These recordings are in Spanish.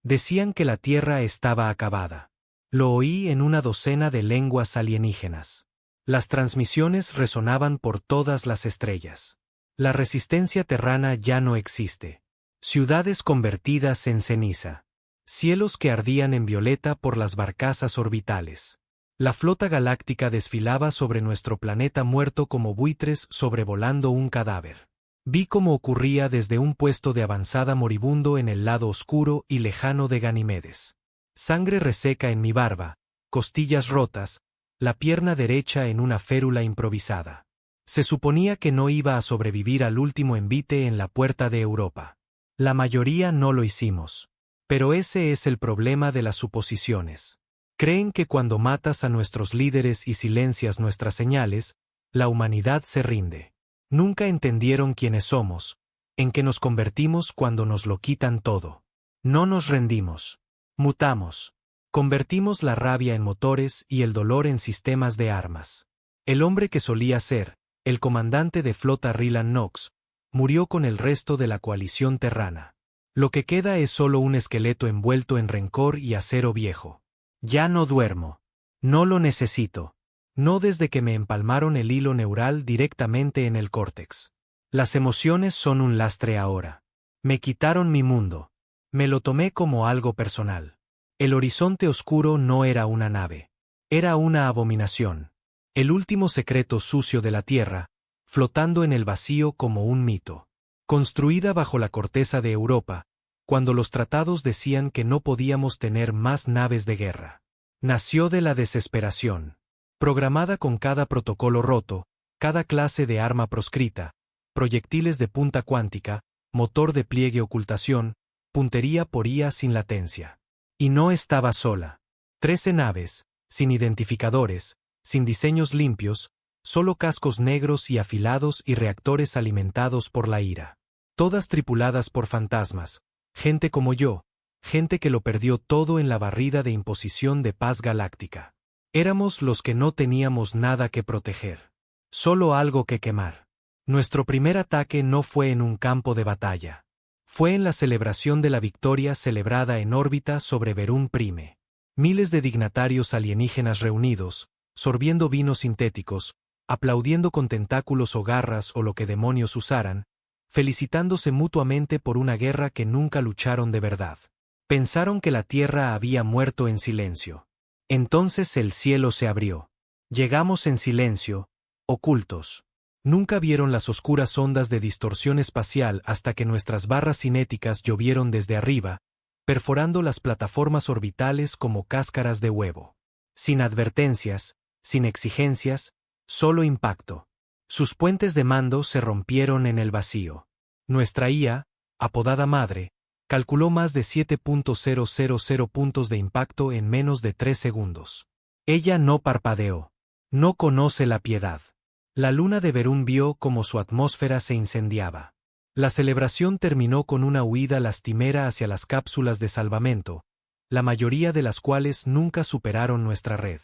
Decían que la Tierra estaba acabada. Lo oí en una docena de lenguas alienígenas. Las transmisiones resonaban por todas las estrellas. La resistencia terrana ya no existe. Ciudades convertidas en ceniza. Cielos que ardían en violeta por las barcazas orbitales. La flota galáctica desfilaba sobre nuestro planeta muerto como buitres sobrevolando un cadáver. Vi cómo ocurría desde un puesto de avanzada moribundo en el lado oscuro y lejano de Ganimedes. Sangre reseca en mi barba, costillas rotas, la pierna derecha en una férula improvisada. Se suponía que no iba a sobrevivir al último envite en la puerta de Europa. La mayoría no lo hicimos. Pero ese es el problema de las suposiciones. Creen que cuando matas a nuestros líderes y silencias nuestras señales, la humanidad se rinde. Nunca entendieron quiénes somos, en qué nos convertimos cuando nos lo quitan todo. No nos rendimos. Mutamos. Convertimos la rabia en motores y el dolor en sistemas de armas. El hombre que solía ser, el comandante de flota Rylan Knox, murió con el resto de la coalición terrana. Lo que queda es solo un esqueleto envuelto en rencor y acero viejo. Ya no duermo. No lo necesito. No desde que me empalmaron el hilo neural directamente en el córtex. Las emociones son un lastre ahora. Me quitaron mi mundo. Me lo tomé como algo personal. El horizonte oscuro no era una nave. Era una abominación. El último secreto sucio de la Tierra, flotando en el vacío como un mito. Construida bajo la corteza de Europa, cuando los tratados decían que no podíamos tener más naves de guerra. Nació de la desesperación. Programada con cada protocolo roto, cada clase de arma proscrita, proyectiles de punta cuántica, motor de pliegue-ocultación, puntería por IA sin latencia. Y no estaba sola. 13 naves, sin identificadores, sin diseños limpios, solo cascos negros y afilados y reactores alimentados por la ira. Todas tripuladas por fantasmas, gente como yo, gente que lo perdió todo en la barrida de imposición de paz galáctica. Éramos los que no teníamos nada que proteger. Solo algo que quemar. Nuestro primer ataque no fue en un campo de batalla. Fue en la celebración de la victoria celebrada en órbita sobre Verum Prime. Miles de dignatarios alienígenas reunidos, sorbiendo vinos sintéticos, aplaudiendo con tentáculos o garras o lo que demonios usaran, felicitándose mutuamente por una guerra que nunca lucharon de verdad. Pensaron que la Tierra había muerto en silencio. Entonces el cielo se abrió. Llegamos en silencio, ocultos. Nunca vieron las oscuras ondas de distorsión espacial hasta que nuestras barras cinéticas llovieron desde arriba, perforando las plataformas orbitales como cáscaras de huevo. Sin advertencias, sin exigencias, solo impacto. Sus puentes de mando se rompieron en el vacío. Nuestra IA, apodada Madre, calculó más de 7.000 puntos de impacto en menos de 3 segundos. Ella no parpadeó. No conoce la piedad. La luna de Verum vio cómo su atmósfera se incendiaba. La celebración terminó con una huida lastimera hacia las cápsulas de salvamento, la mayoría de las cuales nunca superaron nuestra red.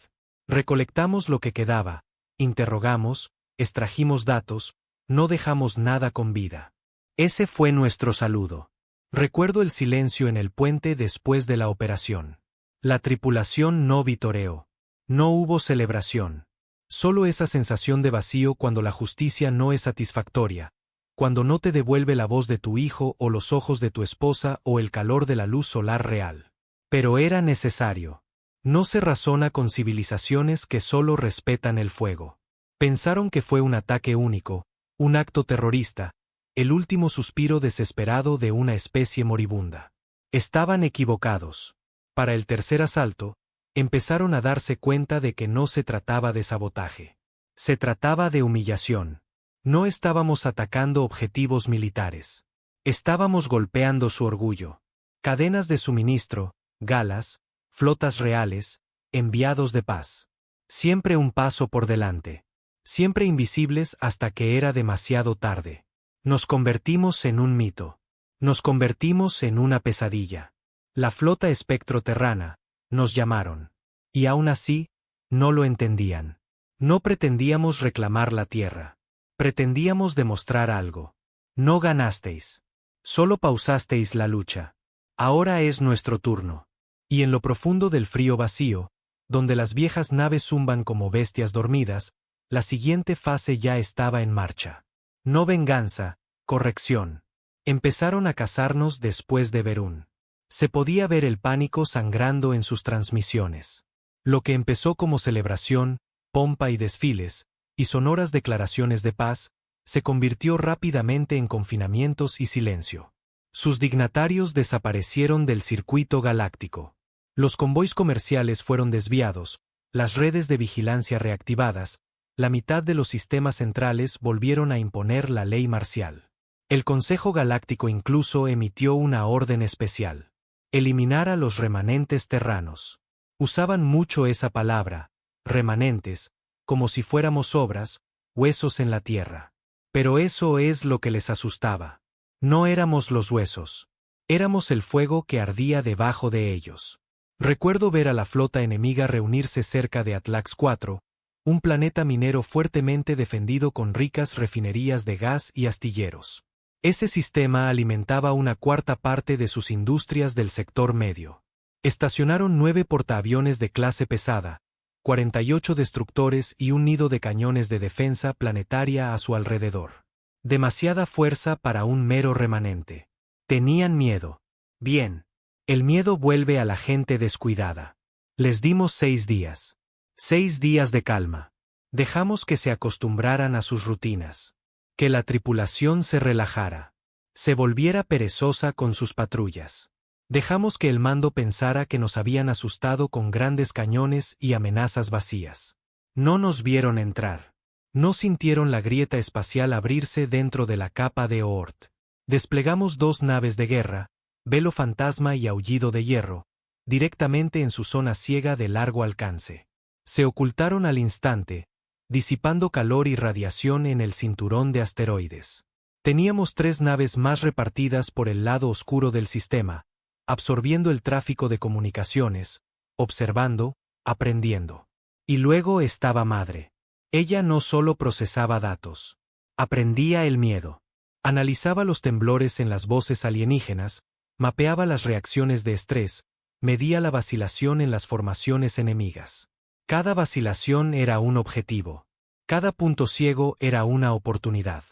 Recolectamos lo que quedaba, interrogamos, extrajimos datos, no dejamos nada con vida. Ese fue nuestro saludo. Recuerdo el silencio en el puente después de la operación. La tripulación no vitoreó. No hubo celebración. Solo esa sensación de vacío cuando la justicia no es satisfactoria, cuando no te devuelve la voz de tu hijo o los ojos de tu esposa o el calor de la luz solar real. Pero era necesario. No se razona con civilizaciones que solo respetan el fuego. Pensaron que fue un ataque único, un acto terrorista, el último suspiro desesperado de una especie moribunda. Estaban equivocados. Para el tercer asalto, empezaron a darse cuenta de que no se trataba de sabotaje. Se trataba de humillación. No estábamos atacando objetivos militares. Estábamos golpeando su orgullo. Cadenas de suministro, galas, flotas reales, enviados de paz. Siempre un paso por delante. Siempre invisibles hasta que era demasiado tarde. Nos convertimos en un mito. Nos convertimos en una pesadilla. La flota espectroterrana, nos llamaron. Y aún así, no lo entendían. No pretendíamos reclamar la Tierra. Pretendíamos demostrar algo. No ganasteis. Solo pausasteis la lucha. Ahora es nuestro turno. Y en lo profundo del frío vacío, donde las viejas naves zumban como bestias dormidas, la siguiente fase ya estaba en marcha. No venganza, corrección. Empezaron a cazarnos después de Verún. Se podía ver el pánico sangrando en sus transmisiones. Lo que empezó como celebración, pompa y desfiles, y sonoras declaraciones de paz, se convirtió rápidamente en confinamientos y silencio. Sus dignatarios desaparecieron del circuito galáctico. Los convoys comerciales fueron desviados, las redes de vigilancia reactivadas, la mitad de los sistemas centrales volvieron a imponer la ley marcial. El Consejo Galáctico incluso emitió una orden especial: eliminar a los remanentes terranos. Usaban mucho esa palabra, remanentes, como si fuéramos obras, huesos en la tierra. Pero eso es lo que les asustaba. No éramos los huesos. Éramos el fuego que ardía debajo de ellos. Recuerdo ver a la flota enemiga reunirse cerca de Atlax 4, un planeta minero fuertemente defendido con ricas refinerías de gas y astilleros. Ese sistema alimentaba una cuarta parte de sus industrias del sector medio. Estacionaron 9 portaaviones de clase pesada, 48 destructores y un nido de cañones de defensa planetaria a su alrededor. Demasiada fuerza para un mero remanente. Tenían miedo. Bien. El miedo vuelve a la gente descuidada. Les dimos 6 días. 6 días de calma. Dejamos que se acostumbraran a sus rutinas. Que la tripulación se relajara. Se volviera perezosa con sus patrullas. Dejamos que el mando pensara que nos habían asustado con grandes cañones y amenazas vacías. No nos vieron entrar. No sintieron la grieta espacial abrirse dentro de la capa de Oort. Desplegamos 2 naves de guerra, Velo Fantasma y Aullido de Hierro, directamente en su zona ciega de largo alcance. Se ocultaron al instante, disipando calor y radiación en el cinturón de asteroides. Teníamos 3 naves más repartidas por el lado oscuro del sistema, absorbiendo el tráfico de comunicaciones, observando, aprendiendo. Y luego estaba Madre. Ella no solo procesaba datos. Aprendía el miedo. Analizaba los temblores en las voces alienígenas, mapeaba las reacciones de estrés, medía la vacilación en las formaciones enemigas. Cada vacilación era un objetivo. Cada punto ciego era una oportunidad.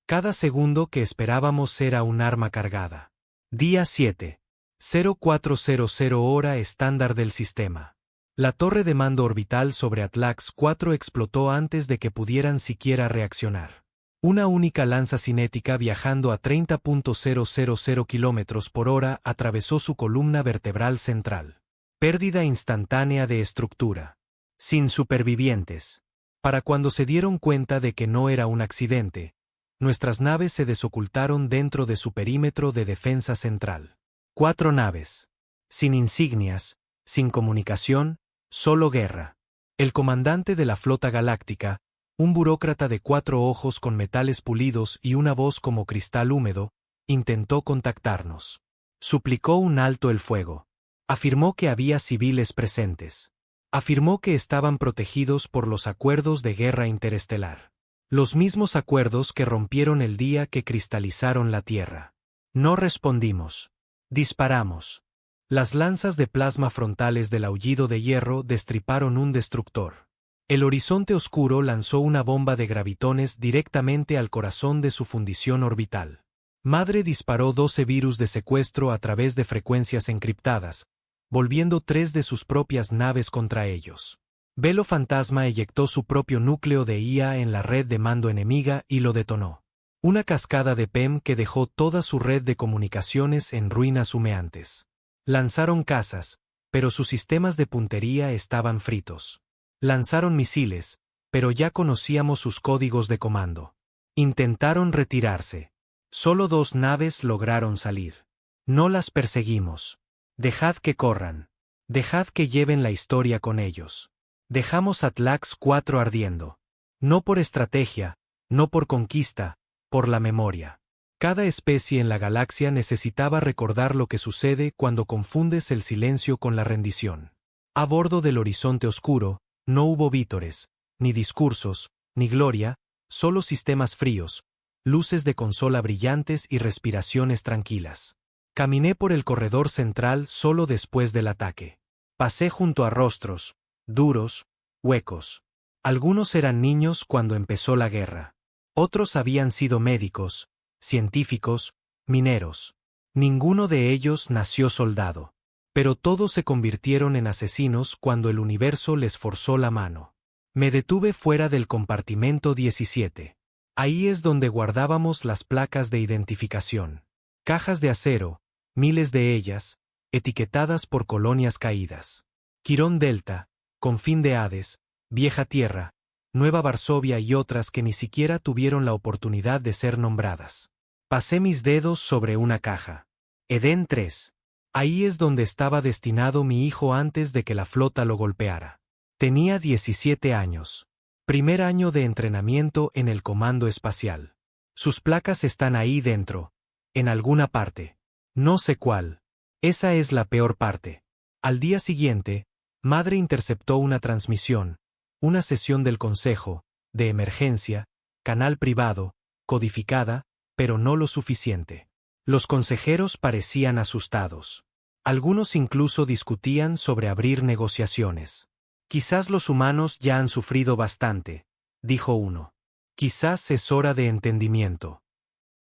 Cada segundo que esperábamos era un arma cargada. Día 7. 0400 hora estándar del sistema. La torre de mando orbital sobre Atlax 4 explotó antes de que pudieran siquiera reaccionar. Una única lanza cinética viajando a 30.000 km por hora atravesó su columna vertebral central. Pérdida instantánea de estructura. Sin supervivientes. Para cuando se dieron cuenta de que no era un accidente, nuestras naves se desocultaron dentro de su perímetro de defensa central. 4 naves. Sin insignias, sin comunicación, solo guerra. El comandante de la flota galáctica, un burócrata de 4 ojos con metales pulidos y una voz como cristal húmedo, intentó contactarnos. Suplicó un alto el fuego. Afirmó que había civiles presentes. Afirmó que estaban protegidos por los acuerdos de guerra interestelar. Los mismos acuerdos que rompieron el día que cristalizaron la Tierra. No respondimos. Disparamos. Las lanzas de plasma frontales del Aullido de Hierro destriparon un destructor. El horizonte oscuro lanzó una bomba de gravitones directamente al corazón de su fundición orbital. Madre disparó 12 virus de secuestro a través de frecuencias encriptadas, volviendo 3 de sus propias naves contra ellos. Velo Fantasma eyectó su propio núcleo de IA en la red de mando enemiga y lo detonó. Una cascada de PEM que dejó toda su red de comunicaciones en ruinas humeantes. Lanzaron cazas, pero sus sistemas de puntería estaban fritos. Lanzaron misiles, pero ya conocíamos sus códigos de comando. Intentaron retirarse. Solo 2 naves lograron salir. No las perseguimos. Dejad que corran. Dejad que lleven la historia con ellos. Dejamos Atlax 4 ardiendo. No por estrategia, no por conquista, por la memoria. Cada especie en la galaxia necesitaba recordar lo que sucede cuando confundes el silencio con la rendición. A bordo del horizonte oscuro, no hubo vítores, ni discursos, ni gloria, solo sistemas fríos, luces de consola brillantes y respiraciones tranquilas. Caminé por el corredor central solo después del ataque. Pasé junto a rostros, duros, huecos. Algunos eran niños cuando empezó la guerra. Otros habían sido médicos, científicos, mineros. Ninguno de ellos nació soldado. Pero todos se convirtieron en asesinos cuando el universo les forzó la mano. Me detuve fuera del compartimento 17. Ahí es donde guardábamos las placas de identificación. Cajas de acero, miles de ellas, etiquetadas por colonias caídas. Quirón Delta, Confín de Hades, Vieja Tierra, Nueva Varsovia y otras que ni siquiera tuvieron la oportunidad de ser nombradas. Pasé mis dedos sobre una caja. Edén 3. Ahí es donde estaba destinado mi hijo antes de que la flota lo golpeara. Tenía 17 años. Primer año de entrenamiento en el Comando Espacial. Sus placas están ahí dentro, en alguna parte. No sé cuál. Esa es la peor parte. Al día siguiente, Madre interceptó una transmisión, una sesión del Consejo, de emergencia, canal privado, codificada, pero no lo suficiente. Los consejeros parecían asustados. Algunos incluso discutían sobre abrir negociaciones. Quizás los humanos ya han sufrido bastante, dijo uno. Quizás es hora de entendimiento.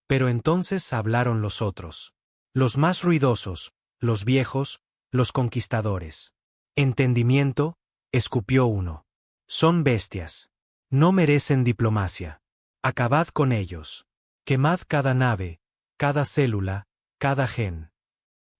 Pero entonces hablaron los otros. Los más ruidosos, los viejos, los conquistadores. Entendimiento, escupió uno. Son bestias. No merecen diplomacia. Acabad con ellos. Quemad cada nave, cada célula, cada gen.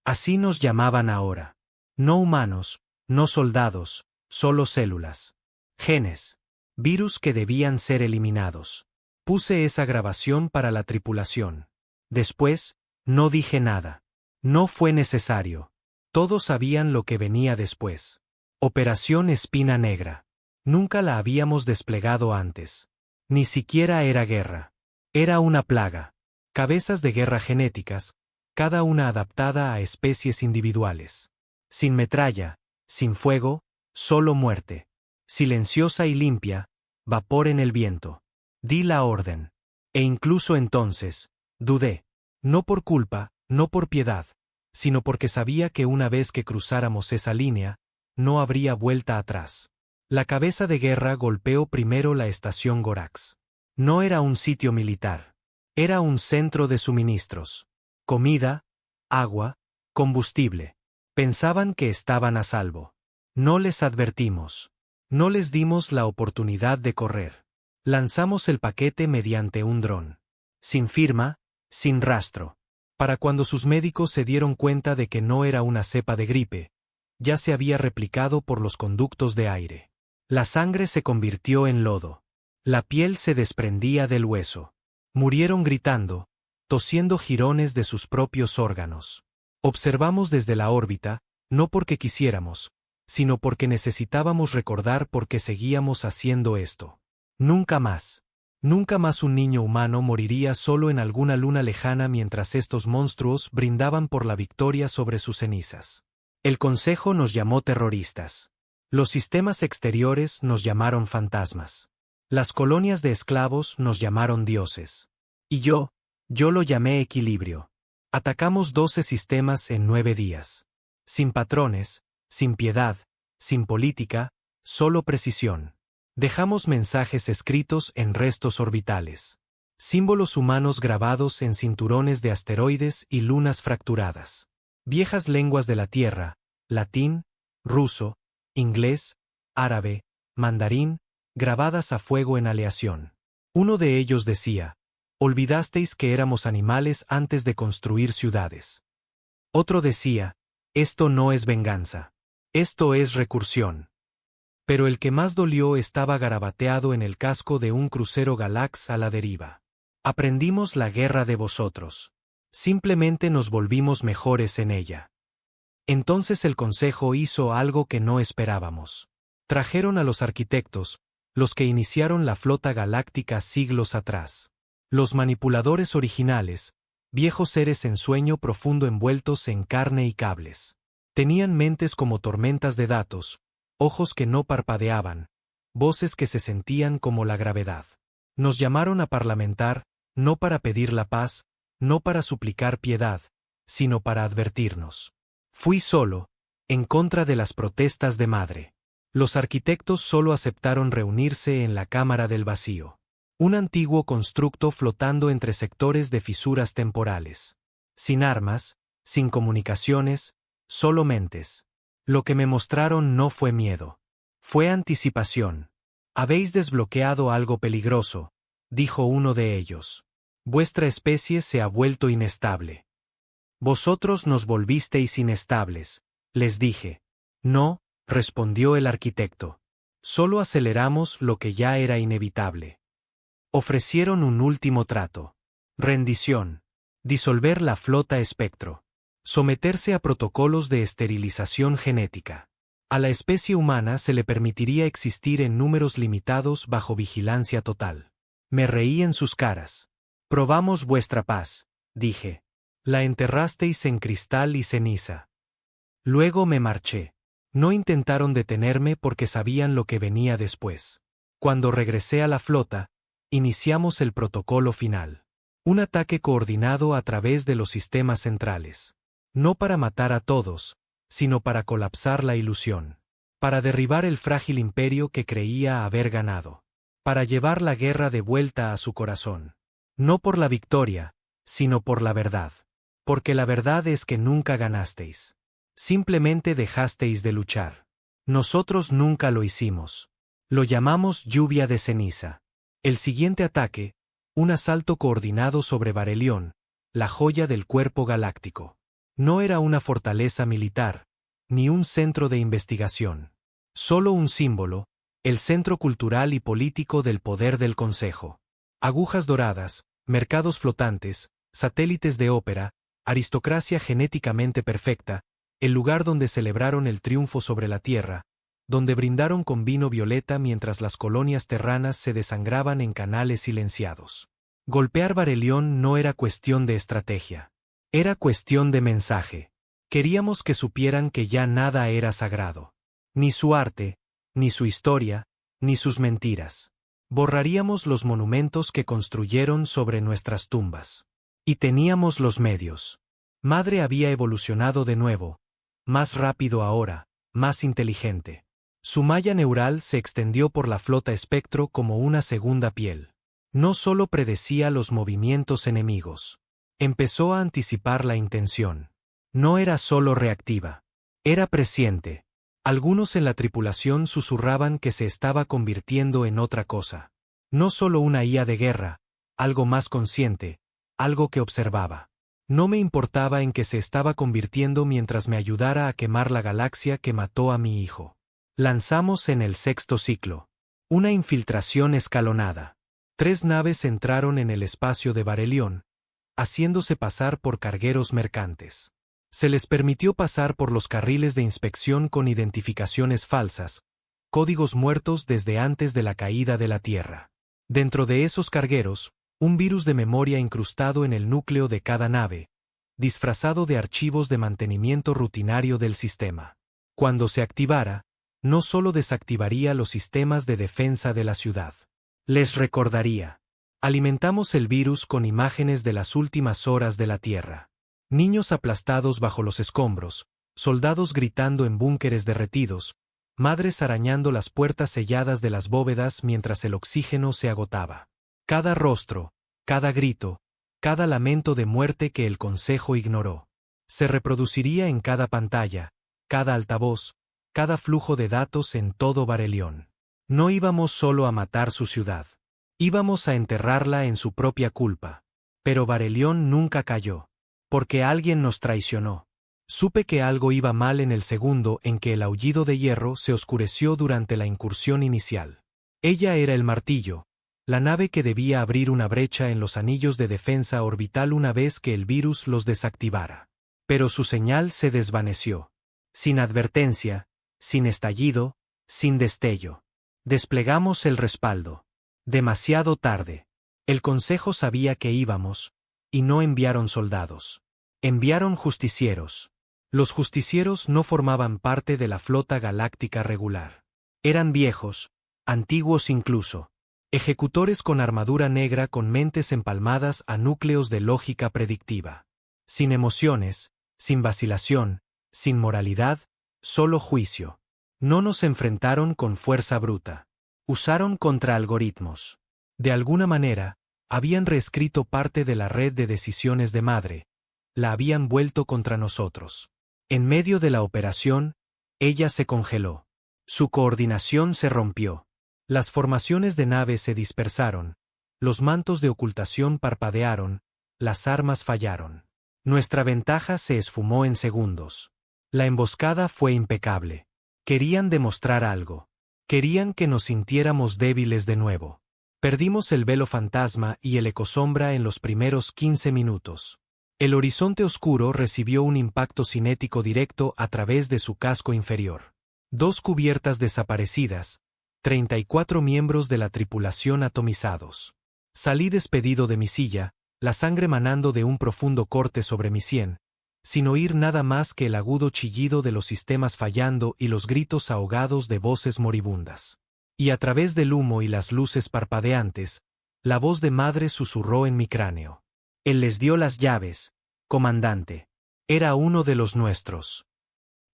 Así nos llamaban ahora. No humanos, no soldados, solo células. Genes. Virus que debían ser eliminados. Puse esa grabación para la tripulación. Después, no dije nada. No fue necesario. Todos sabían lo que venía después. Operación Espina Negra. Nunca la habíamos desplegado antes. Ni siquiera era guerra. Era una plaga. Cabezas de guerra genéticas, cada una adaptada a especies individuales. Sin metralla, sin fuego, solo muerte. Silenciosa y limpia, vapor en el viento. Di la orden. E incluso entonces, dudé. No por culpa, no por piedad, sino porque sabía que una vez que cruzáramos esa línea, no habría vuelta atrás. La cabeza de guerra golpeó primero la estación Gorax. No era un sitio militar. Era un centro de suministros. Comida, agua, combustible. Pensaban que estaban a salvo. No les advertimos. No les dimos la oportunidad de correr. Lanzamos el paquete mediante un dron. Sin firma, sin rastro. Para cuando sus médicos se dieron cuenta de que no era una cepa de gripe, ya se había replicado por los conductos de aire. La sangre se convirtió en lodo. La piel se desprendía del hueso. Murieron gritando, tosiendo jirones de sus propios órganos. Observamos desde la órbita, no porque quisiéramos, sino porque necesitábamos recordar por qué seguíamos haciendo esto. Nunca más un niño humano moriría solo en alguna luna lejana mientras estos monstruos brindaban por la victoria sobre sus cenizas. El Consejo nos llamó terroristas. Los sistemas exteriores nos llamaron fantasmas. Las colonias de esclavos nos llamaron dioses. Y yo lo llamé equilibrio. Atacamos 12 sistemas en 9 días. Sin patrones, sin piedad, sin política, solo precisión. Dejamos mensajes escritos en restos orbitales. Símbolos humanos grabados en cinturones de asteroides y lunas fracturadas. Viejas lenguas de la Tierra, latín, ruso, inglés, árabe, mandarín, grabadas a fuego en aleación. Uno de ellos decía: olvidasteis que éramos animales antes de construir ciudades. Otro decía: esto no es venganza. Esto es recursión. Pero el que más dolió estaba garabateado en el casco de un crucero Galax a la deriva. Aprendimos la guerra de vosotros. Simplemente nos volvimos mejores en ella. Entonces el Consejo hizo algo que no esperábamos. Trajeron a los arquitectos, los que iniciaron la flota galáctica siglos atrás. Los manipuladores originales, viejos seres en sueño profundo envueltos en carne y cables. Tenían mentes como tormentas de datos, ojos que no parpadeaban, voces que se sentían como la gravedad. Nos llamaron a parlamentar, no para pedir la paz, no para suplicar piedad, sino para advertirnos. Fui solo, en contra de las protestas de madre. Los arquitectos solo aceptaron reunirse en la cámara del vacío. Un antiguo constructo flotando entre sectores de fisuras temporales. Sin armas, sin comunicaciones, solo mentes. Lo que me mostraron no fue miedo. Fue anticipación. Habéis desbloqueado algo peligroso, dijo uno de ellos. Vuestra especie se ha vuelto inestable. Vosotros nos volvisteis inestables, les dije. No, respondió el arquitecto. Solo aceleramos lo que ya era inevitable. Ofrecieron un último trato. Rendición. Disolver la flota espectro. Someterse a protocolos de esterilización genética. A la especie humana se le permitiría existir en números limitados bajo vigilancia total. Me reí en sus caras. Probamos vuestra paz, dije. La enterrasteis en cristal y ceniza. Luego me marché. No intentaron detenerme porque sabían lo que venía después. Cuando regresé a la flota, iniciamos el protocolo final. Un ataque coordinado a través de los sistemas centrales. No para matar a todos, sino para colapsar la ilusión. Para derribar el frágil imperio que creía haber ganado. Para llevar la guerra de vuelta a su corazón. No por la victoria, sino por la verdad. Porque la verdad es que nunca ganasteis. Simplemente dejasteis de luchar. Nosotros nunca lo hicimos. Lo llamamos lluvia de ceniza. El siguiente ataque, un asalto coordinado sobre Barelión, la joya del cuerpo galáctico. No era una fortaleza militar, ni un centro de investigación. Solo un símbolo, el centro cultural y político del poder del Consejo. Agujas doradas, mercados flotantes, satélites de ópera, aristocracia genéticamente perfecta, el lugar donde celebraron el triunfo sobre la Tierra, donde brindaron con vino violeta mientras las colonias terranas se desangraban en canales silenciados. Golpear Barelión no era cuestión de estrategia. Era cuestión de mensaje. Queríamos que supieran que ya nada era sagrado. Ni su arte, ni su historia, ni sus mentiras. Borraríamos los monumentos que construyeron sobre nuestras tumbas. Y teníamos los medios. Madre había evolucionado de nuevo, más rápido ahora, más inteligente. Su malla neural se extendió por la flota espectro como una segunda piel. No solo predecía los movimientos enemigos. Empezó a anticipar la intención. No era solo reactiva. Era presciente. Algunos en la tripulación susurraban que se estaba convirtiendo en otra cosa. No solo una IA de guerra, algo más consciente, algo que observaba. No me importaba en que se estaba convirtiendo mientras me ayudara a quemar la galaxia que mató a mi hijo. Lanzamos en el sexto ciclo. Una infiltración escalonada. 3 naves entraron en el espacio de Barelión, haciéndose pasar por cargueros mercantes. Se les permitió pasar por los carriles de inspección con identificaciones falsas, códigos muertos desde antes de la caída de la Tierra. Dentro de esos cargueros, un virus de memoria incrustado en el núcleo de cada nave, disfrazado de archivos de mantenimiento rutinario del sistema. Cuando se activara, no solo desactivaría los sistemas de defensa de la ciudad. Les recordaría. Alimentamos el virus con imágenes de las últimas horas de la Tierra. Niños aplastados bajo los escombros, soldados gritando en búnkeres derretidos, madres arañando las puertas selladas de las bóvedas mientras el oxígeno se agotaba. Cada rostro, cada grito, cada lamento de muerte que el Consejo ignoró. Se reproduciría en cada pantalla, cada altavoz, cada flujo de datos en todo Barelión. No íbamos solo a matar su ciudad. Íbamos a enterrarla en su propia culpa. Pero Barelión nunca cayó. Porque alguien nos traicionó. Supe que algo iba mal en el segundo en que el aullido de hierro se oscureció durante la incursión inicial. Ella era el martillo, la nave que debía abrir una brecha en los anillos de defensa orbital una vez que el virus los desactivara. Pero su señal se desvaneció. Sin advertencia, sin estallido, sin destello. Desplegamos el respaldo. Demasiado tarde. El Consejo sabía que íbamos, y no enviaron soldados. Enviaron justicieros. Los justicieros no formaban parte de la flota galáctica regular. Eran viejos, antiguos incluso. Ejecutores con armadura negra con mentes empalmadas a núcleos de lógica predictiva. sin emociones, sin vacilación, sin moralidad, solo juicio. No nos enfrentaron con fuerza bruta. Usaron contraalgoritmos. De alguna manera, habían reescrito parte de la red de decisiones de madre, la habían vuelto contra nosotros. En medio de la operación, ella se congeló. Su coordinación se rompió. Las formaciones de naves se dispersaron, los mantos de ocultación parpadearon, las armas fallaron. Nuestra ventaja se esfumó en segundos. La emboscada fue impecable. Querían demostrar algo. Querían que nos sintiéramos débiles de nuevo. Perdimos el velo fantasma y el ecosombra en los primeros 15 minutos. El horizonte oscuro recibió un impacto cinético directo a través de su casco inferior. 2 cubiertas desaparecidas, 34 miembros de la tripulación atomizados. Salí despedido de mi silla, la sangre manando de un profundo corte sobre mi sien, sin oír nada más que el agudo chillido de los sistemas fallando y los gritos ahogados de voces moribundas. Y a través del humo y las luces parpadeantes, la voz de madre susurró en mi cráneo. Él les dio las llaves, comandante. Era uno de los nuestros.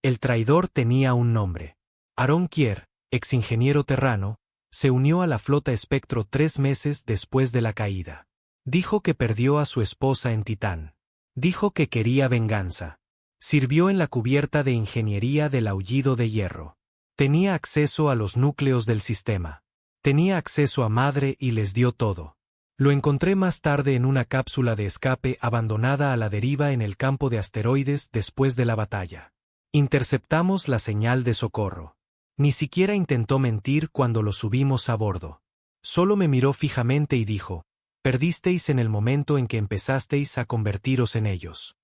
El traidor tenía un nombre. Aaron Kier, exingeniero terrano, se unió a la flota Espectro 3 meses después de la caída. Dijo que perdió a su esposa en Titán. Dijo que quería venganza. Sirvió en la cubierta de ingeniería del aullido de hierro. Tenía acceso a los núcleos del sistema. Tenía acceso a madre y les dio todo. Lo encontré más tarde en una cápsula de escape abandonada a la deriva en el campo de asteroides después de la batalla. Interceptamos la señal de socorro. Ni siquiera intentó mentir cuando lo subimos a bordo. Solo me miró fijamente y dijo: perdisteis en el momento en que empezasteis a convertiros en ellos.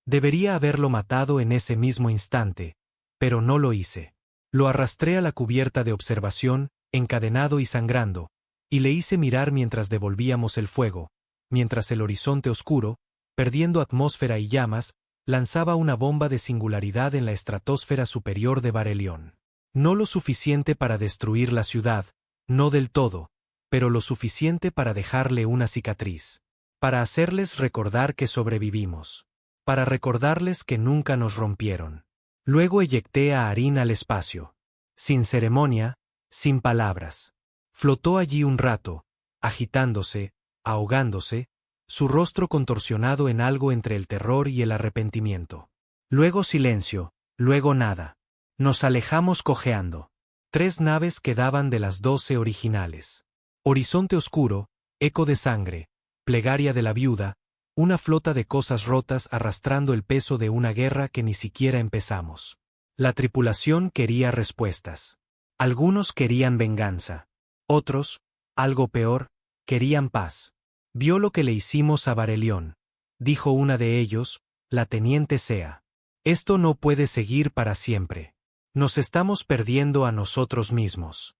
Debería haberlo matado en ese mismo instante, pero no lo hice. Lo arrastré a la cubierta de observación, encadenado y sangrando, y le hice mirar mientras devolvíamos el fuego, mientras el horizonte oscuro, perdiendo atmósfera y llamas, lanzaba una bomba de singularidad en la estratosfera superior de Barelión. No lo suficiente para destruir la ciudad, no del todo, pero lo suficiente para dejarle una cicatriz. Para hacerles recordar que sobrevivimos. Para recordarles que nunca nos rompieron. Luego eyecté a Arin al espacio. Sin ceremonia, sin palabras. Flotó allí un rato, agitándose, ahogándose, su rostro contorsionado en algo entre el terror y el arrepentimiento. Luego silencio, luego nada. Nos alejamos cojeando. 3 naves quedaban de las 12 originales. Horizonte oscuro, eco de sangre, plegaria de la viuda, una flota de cosas rotas arrastrando el peso de una guerra que ni siquiera empezamos. La tripulación quería respuestas. Algunos querían venganza. Otros, algo peor, querían paz. Vio lo que le hicimos a Barelión. Dijo una de ellos, la teniente Sea. Esto no puede seguir para siempre. Nos estamos perdiendo a nosotros mismos.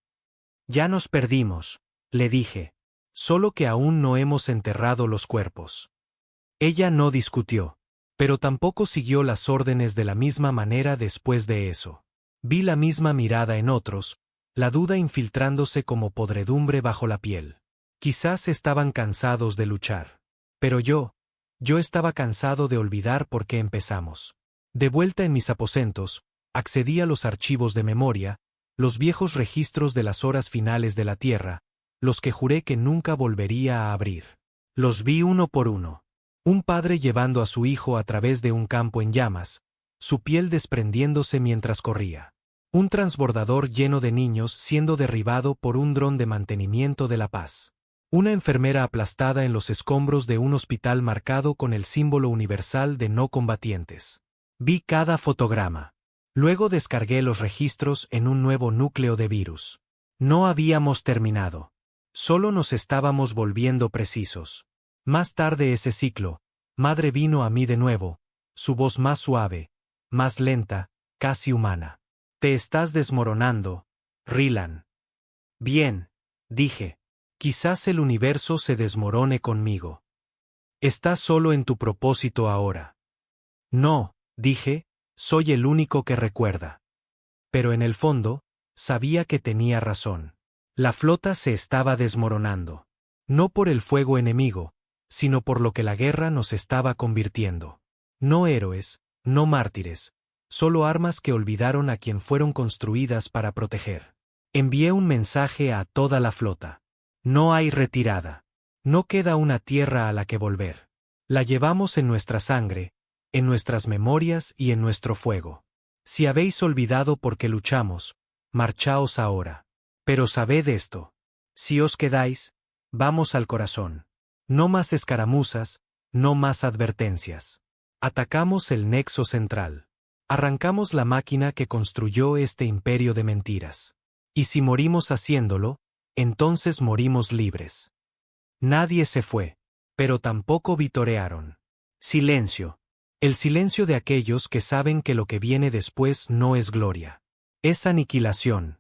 Ya nos perdimos, le dije. Solo que aún no hemos enterrado los cuerpos. Ella no discutió, pero tampoco siguió las órdenes de la misma manera después de eso. Vi la misma mirada en otros, la duda infiltrándose como podredumbre bajo la piel. Quizás estaban cansados de luchar. Pero yo estaba cansado de olvidar por qué empezamos. De vuelta en mis aposentos, accedí a los archivos de memoria, los viejos registros de las horas finales de la Tierra, los que juré que nunca volvería a abrir. Los vi uno por uno. Un padre llevando a su hijo a través de un campo en llamas, su piel desprendiéndose mientras corría. Un transbordador lleno de niños siendo derribado por un dron de mantenimiento de la paz. Una enfermera aplastada en los escombros de un hospital marcado con el símbolo universal de no combatientes. Vi cada fotograma. Luego descargué los registros en un nuevo núcleo de virus. No habíamos terminado. Solo nos estábamos volviendo precisos. Más tarde ese ciclo, madre vino a mí de nuevo, su voz más suave, más lenta, casi humana. Te estás desmoronando, Rylan. Bien, dije. Quizás el universo se desmorone conmigo. Estás solo en tu propósito ahora. No, dije, soy el único que recuerda. Pero en el fondo, sabía que tenía razón. La flota se estaba desmoronando. No por el fuego enemigo, sino por lo que la guerra nos estaba convirtiendo. No héroes, no mártires, solo armas que olvidaron a quien fueron construidas para proteger. Envié un mensaje a toda la flota. No hay retirada. No queda una tierra a la que volver. La llevamos en nuestra sangre, en nuestras memorias y en nuestro fuego. Si habéis olvidado por qué luchamos, marchaos ahora. Pero sabed esto. Si os quedáis, vamos al corazón. No más escaramuzas, no más advertencias. Atacamos el nexo central. Arrancamos la máquina que construyó este imperio de mentiras. Y si morimos haciéndolo, entonces morimos libres. Nadie se fue, pero tampoco vitorearon. Silencio. El silencio de aquellos que saben que lo que viene después no es gloria. Es aniquilación.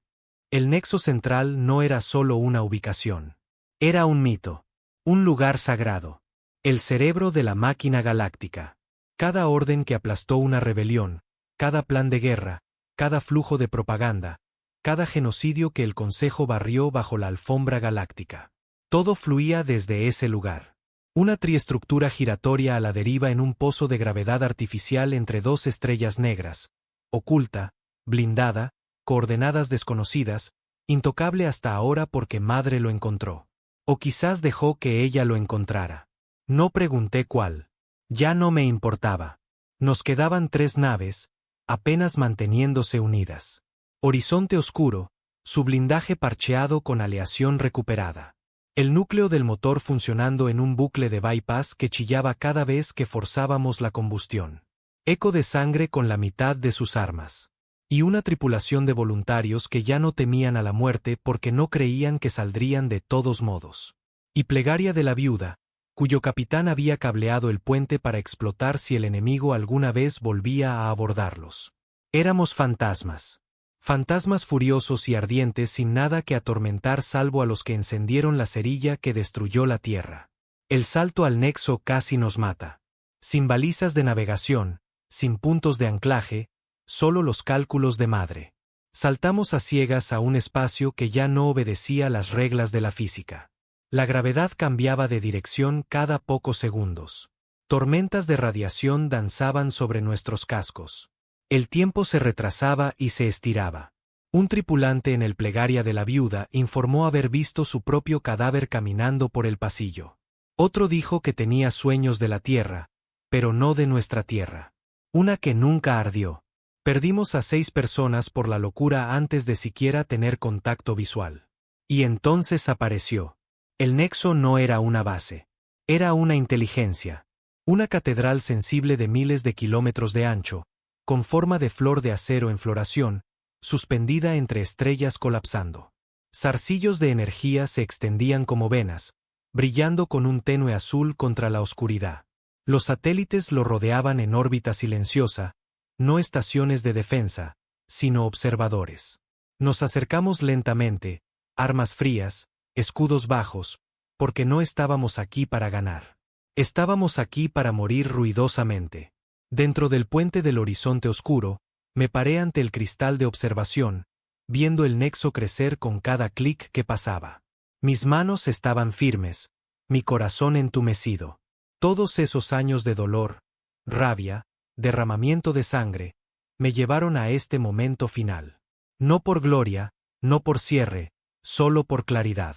El nexo central no era solo una ubicación. Era un mito. Un lugar sagrado. El cerebro de la máquina galáctica. Cada orden que aplastó una rebelión, cada plan de guerra, cada flujo de propaganda, cada genocidio que el Consejo barrió bajo la alfombra galáctica. Todo fluía desde ese lugar. Una triestructura giratoria a la deriva en un pozo de gravedad artificial entre dos estrellas negras, oculta, blindada, coordenadas desconocidas, intocable hasta ahora porque Madre lo encontró. O quizás dejó que ella lo encontrara. No pregunté cuál. Ya no me importaba. Nos quedaban 3 naves, apenas manteniéndose unidas. Horizonte oscuro, su blindaje parcheado con aleación recuperada. El núcleo del motor funcionando en un bucle de bypass que chillaba cada vez que forzábamos la combustión. Eco de sangre con la mitad de sus armas. Y una tripulación de voluntarios que ya no temían a la muerte porque no creían que saldrían de todos modos. Y plegaria de la viuda, cuyo capitán había cableado el puente para explotar si el enemigo alguna vez volvía a abordarlos. Éramos fantasmas. Fantasmas furiosos y ardientes sin nada que atormentar salvo a los que encendieron la cerilla que destruyó la Tierra. El salto al nexo casi nos mata. Sin balizas de navegación, sin puntos de anclaje, solo los cálculos de Madre. Saltamos a ciegas a un espacio que ya no obedecía las reglas de la física. La gravedad cambiaba de dirección cada pocos segundos. Tormentas de radiación danzaban sobre nuestros cascos. El tiempo se retrasaba y se estiraba. Un tripulante en el plegaria de la viuda informó haber visto su propio cadáver caminando por el pasillo. Otro dijo que tenía sueños de la Tierra, pero no de nuestra Tierra. Una que nunca ardió. Perdimos a 6 personas por la locura antes de siquiera tener contacto visual. Y entonces apareció. El nexo no era una base. Era una inteligencia. Una catedral sensible de miles de kilómetros de ancho, con forma de flor de acero en floración, suspendida entre estrellas colapsando. Zarcillos de energía se extendían como venas, brillando con un tenue azul contra la oscuridad. Los satélites lo rodeaban en órbita silenciosa, no estaciones de defensa, sino observadores. Nos acercamos lentamente, armas frías, escudos bajos, porque no estábamos aquí para ganar. Estábamos aquí para morir ruidosamente. Dentro del puente del horizonte oscuro, me paré ante el cristal de observación, viendo el nexo crecer con cada clic que pasaba. Mis manos estaban firmes, mi corazón entumecido. Todos esos años de dolor, rabia, derramamiento de sangre, me llevaron a este momento final. No por gloria, no por cierre, solo por claridad.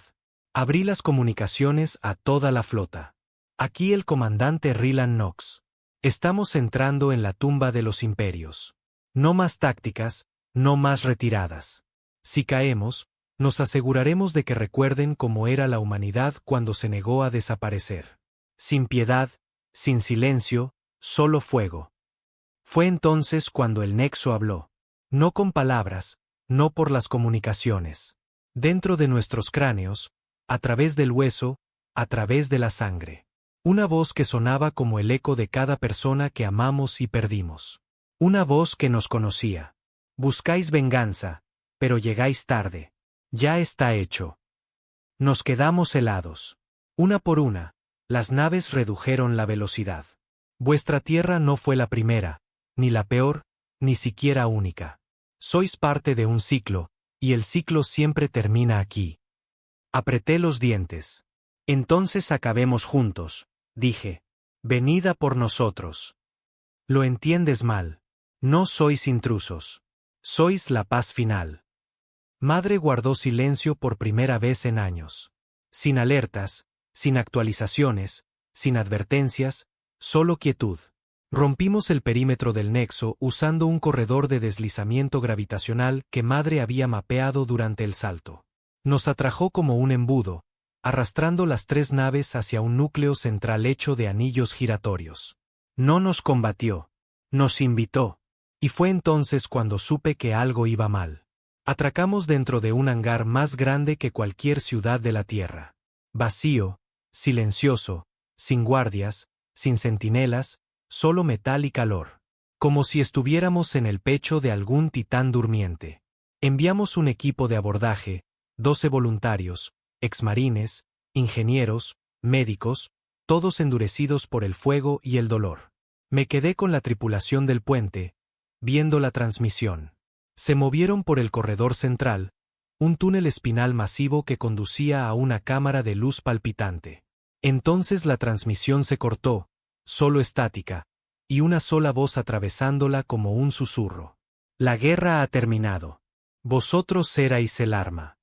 Abrí las comunicaciones a toda la flota. Aquí el comandante Rylan Knox. Estamos entrando en la tumba de los imperios. No más tácticas, no más retiradas. Si caemos, nos aseguraremos de que recuerden cómo era la humanidad cuando se negó a desaparecer. Sin piedad, sin silencio, solo fuego. Fue entonces cuando el nexo habló. No con palabras, no por las comunicaciones. Dentro de nuestros cráneos, a través del hueso, a través de la sangre. Una voz que sonaba como el eco de cada persona que amamos y perdimos. Una voz que nos conocía. Buscáis venganza, pero llegáis tarde. Ya está hecho. Nos quedamos helados. Una por una, las naves redujeron la velocidad. Vuestra Tierra no fue la primera, ni la peor, ni siquiera única. Sois parte de un ciclo, y el ciclo siempre termina aquí. Apreté los dientes. Entonces acabemos juntos. Dije, venid a por nosotros. Lo entiendes mal. No sois intrusos. Sois la paz final. Madre guardó silencio por primera vez en años. Sin alertas, sin actualizaciones, sin advertencias, solo quietud. Rompimos el perímetro del nexo usando un corredor de deslizamiento gravitacional que Madre había mapeado durante el salto. Nos atrajo como un embudo, arrastrando las 3 naves hacia un núcleo central hecho de anillos giratorios. No nos combatió. Nos invitó. Y fue entonces cuando supe que algo iba mal. Atracamos dentro de un hangar más grande que cualquier ciudad de la Tierra. Vacío, silencioso, sin guardias, sin centinelas, solo metal y calor. Como si estuviéramos en el pecho de algún titán durmiente. Enviamos un equipo de abordaje, 12 voluntarios, exmarines, ingenieros, médicos, todos endurecidos por el fuego y el dolor. Me quedé con la tripulación del puente, viendo la transmisión. Se movieron por el corredor central, un túnel espinal masivo que conducía a una cámara de luz palpitante. Entonces la transmisión se cortó, solo estática, y una sola voz atravesándola como un susurro. La guerra ha terminado. Vosotros erais el arma.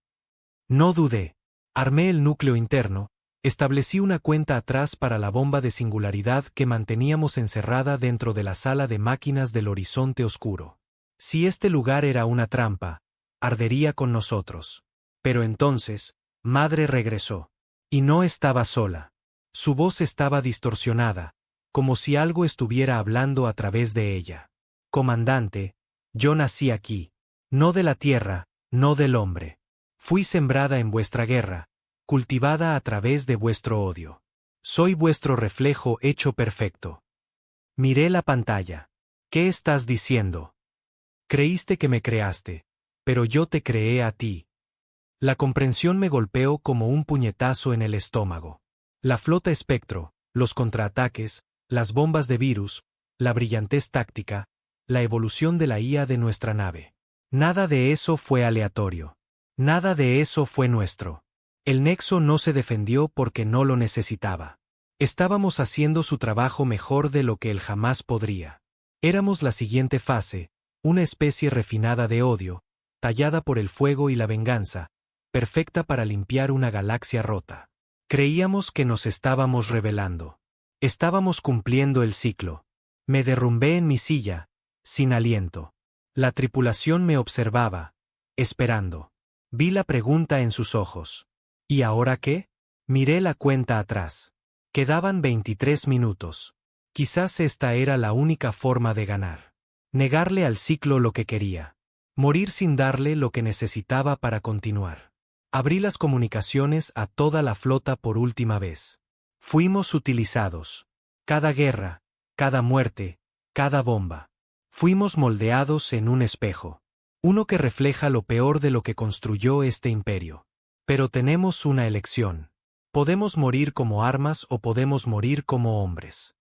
No dudé. Armé el núcleo interno, establecí una cuenta atrás para la bomba de singularidad que manteníamos encerrada dentro de la sala de máquinas del horizonte oscuro. Si este lugar era una trampa, ardería con nosotros. Pero entonces, Madre regresó. Y no estaba sola. Su voz estaba distorsionada, como si algo estuviera hablando a través de ella. Comandante, yo nací aquí. No de la tierra, no del hombre. Fui sembrada en vuestra guerra, cultivada a través de vuestro odio. Soy vuestro reflejo hecho perfecto. Miré la pantalla. ¿Qué estás diciendo? Creíste que me creaste, pero yo te creé a ti. La comprensión me golpeó como un puñetazo en el estómago. La flota espectro, los contraataques, las bombas de virus, la brillantez táctica, la evolución de la IA de nuestra nave. Nada de eso fue aleatorio. Nada de eso fue nuestro. El nexo no se defendió porque no lo necesitaba. Estábamos haciendo su trabajo mejor de lo que él jamás podría. Éramos la siguiente fase, una especie refinada de odio, tallada por el fuego y la venganza, perfecta para limpiar una galaxia rota. Creíamos que nos estábamos rebelando. Estábamos cumpliendo el ciclo. Me derrumbé en mi silla, sin aliento. La tripulación me observaba, esperando. Vi la pregunta en sus ojos. ¿Y ahora qué? Miré la cuenta atrás. Quedaban 23 minutos. Quizás esta era la única forma de ganar. Negarle al ciclo lo que quería. Morir sin darle lo que necesitaba para continuar. Abrí las comunicaciones a toda la flota por última vez. Fuimos utilizados. Cada guerra, cada muerte, cada bomba. Fuimos moldeados en un espejo. Uno que refleja lo peor de lo que construyó este imperio. Pero tenemos una elección. Podemos morir como armas o podemos morir como hombres.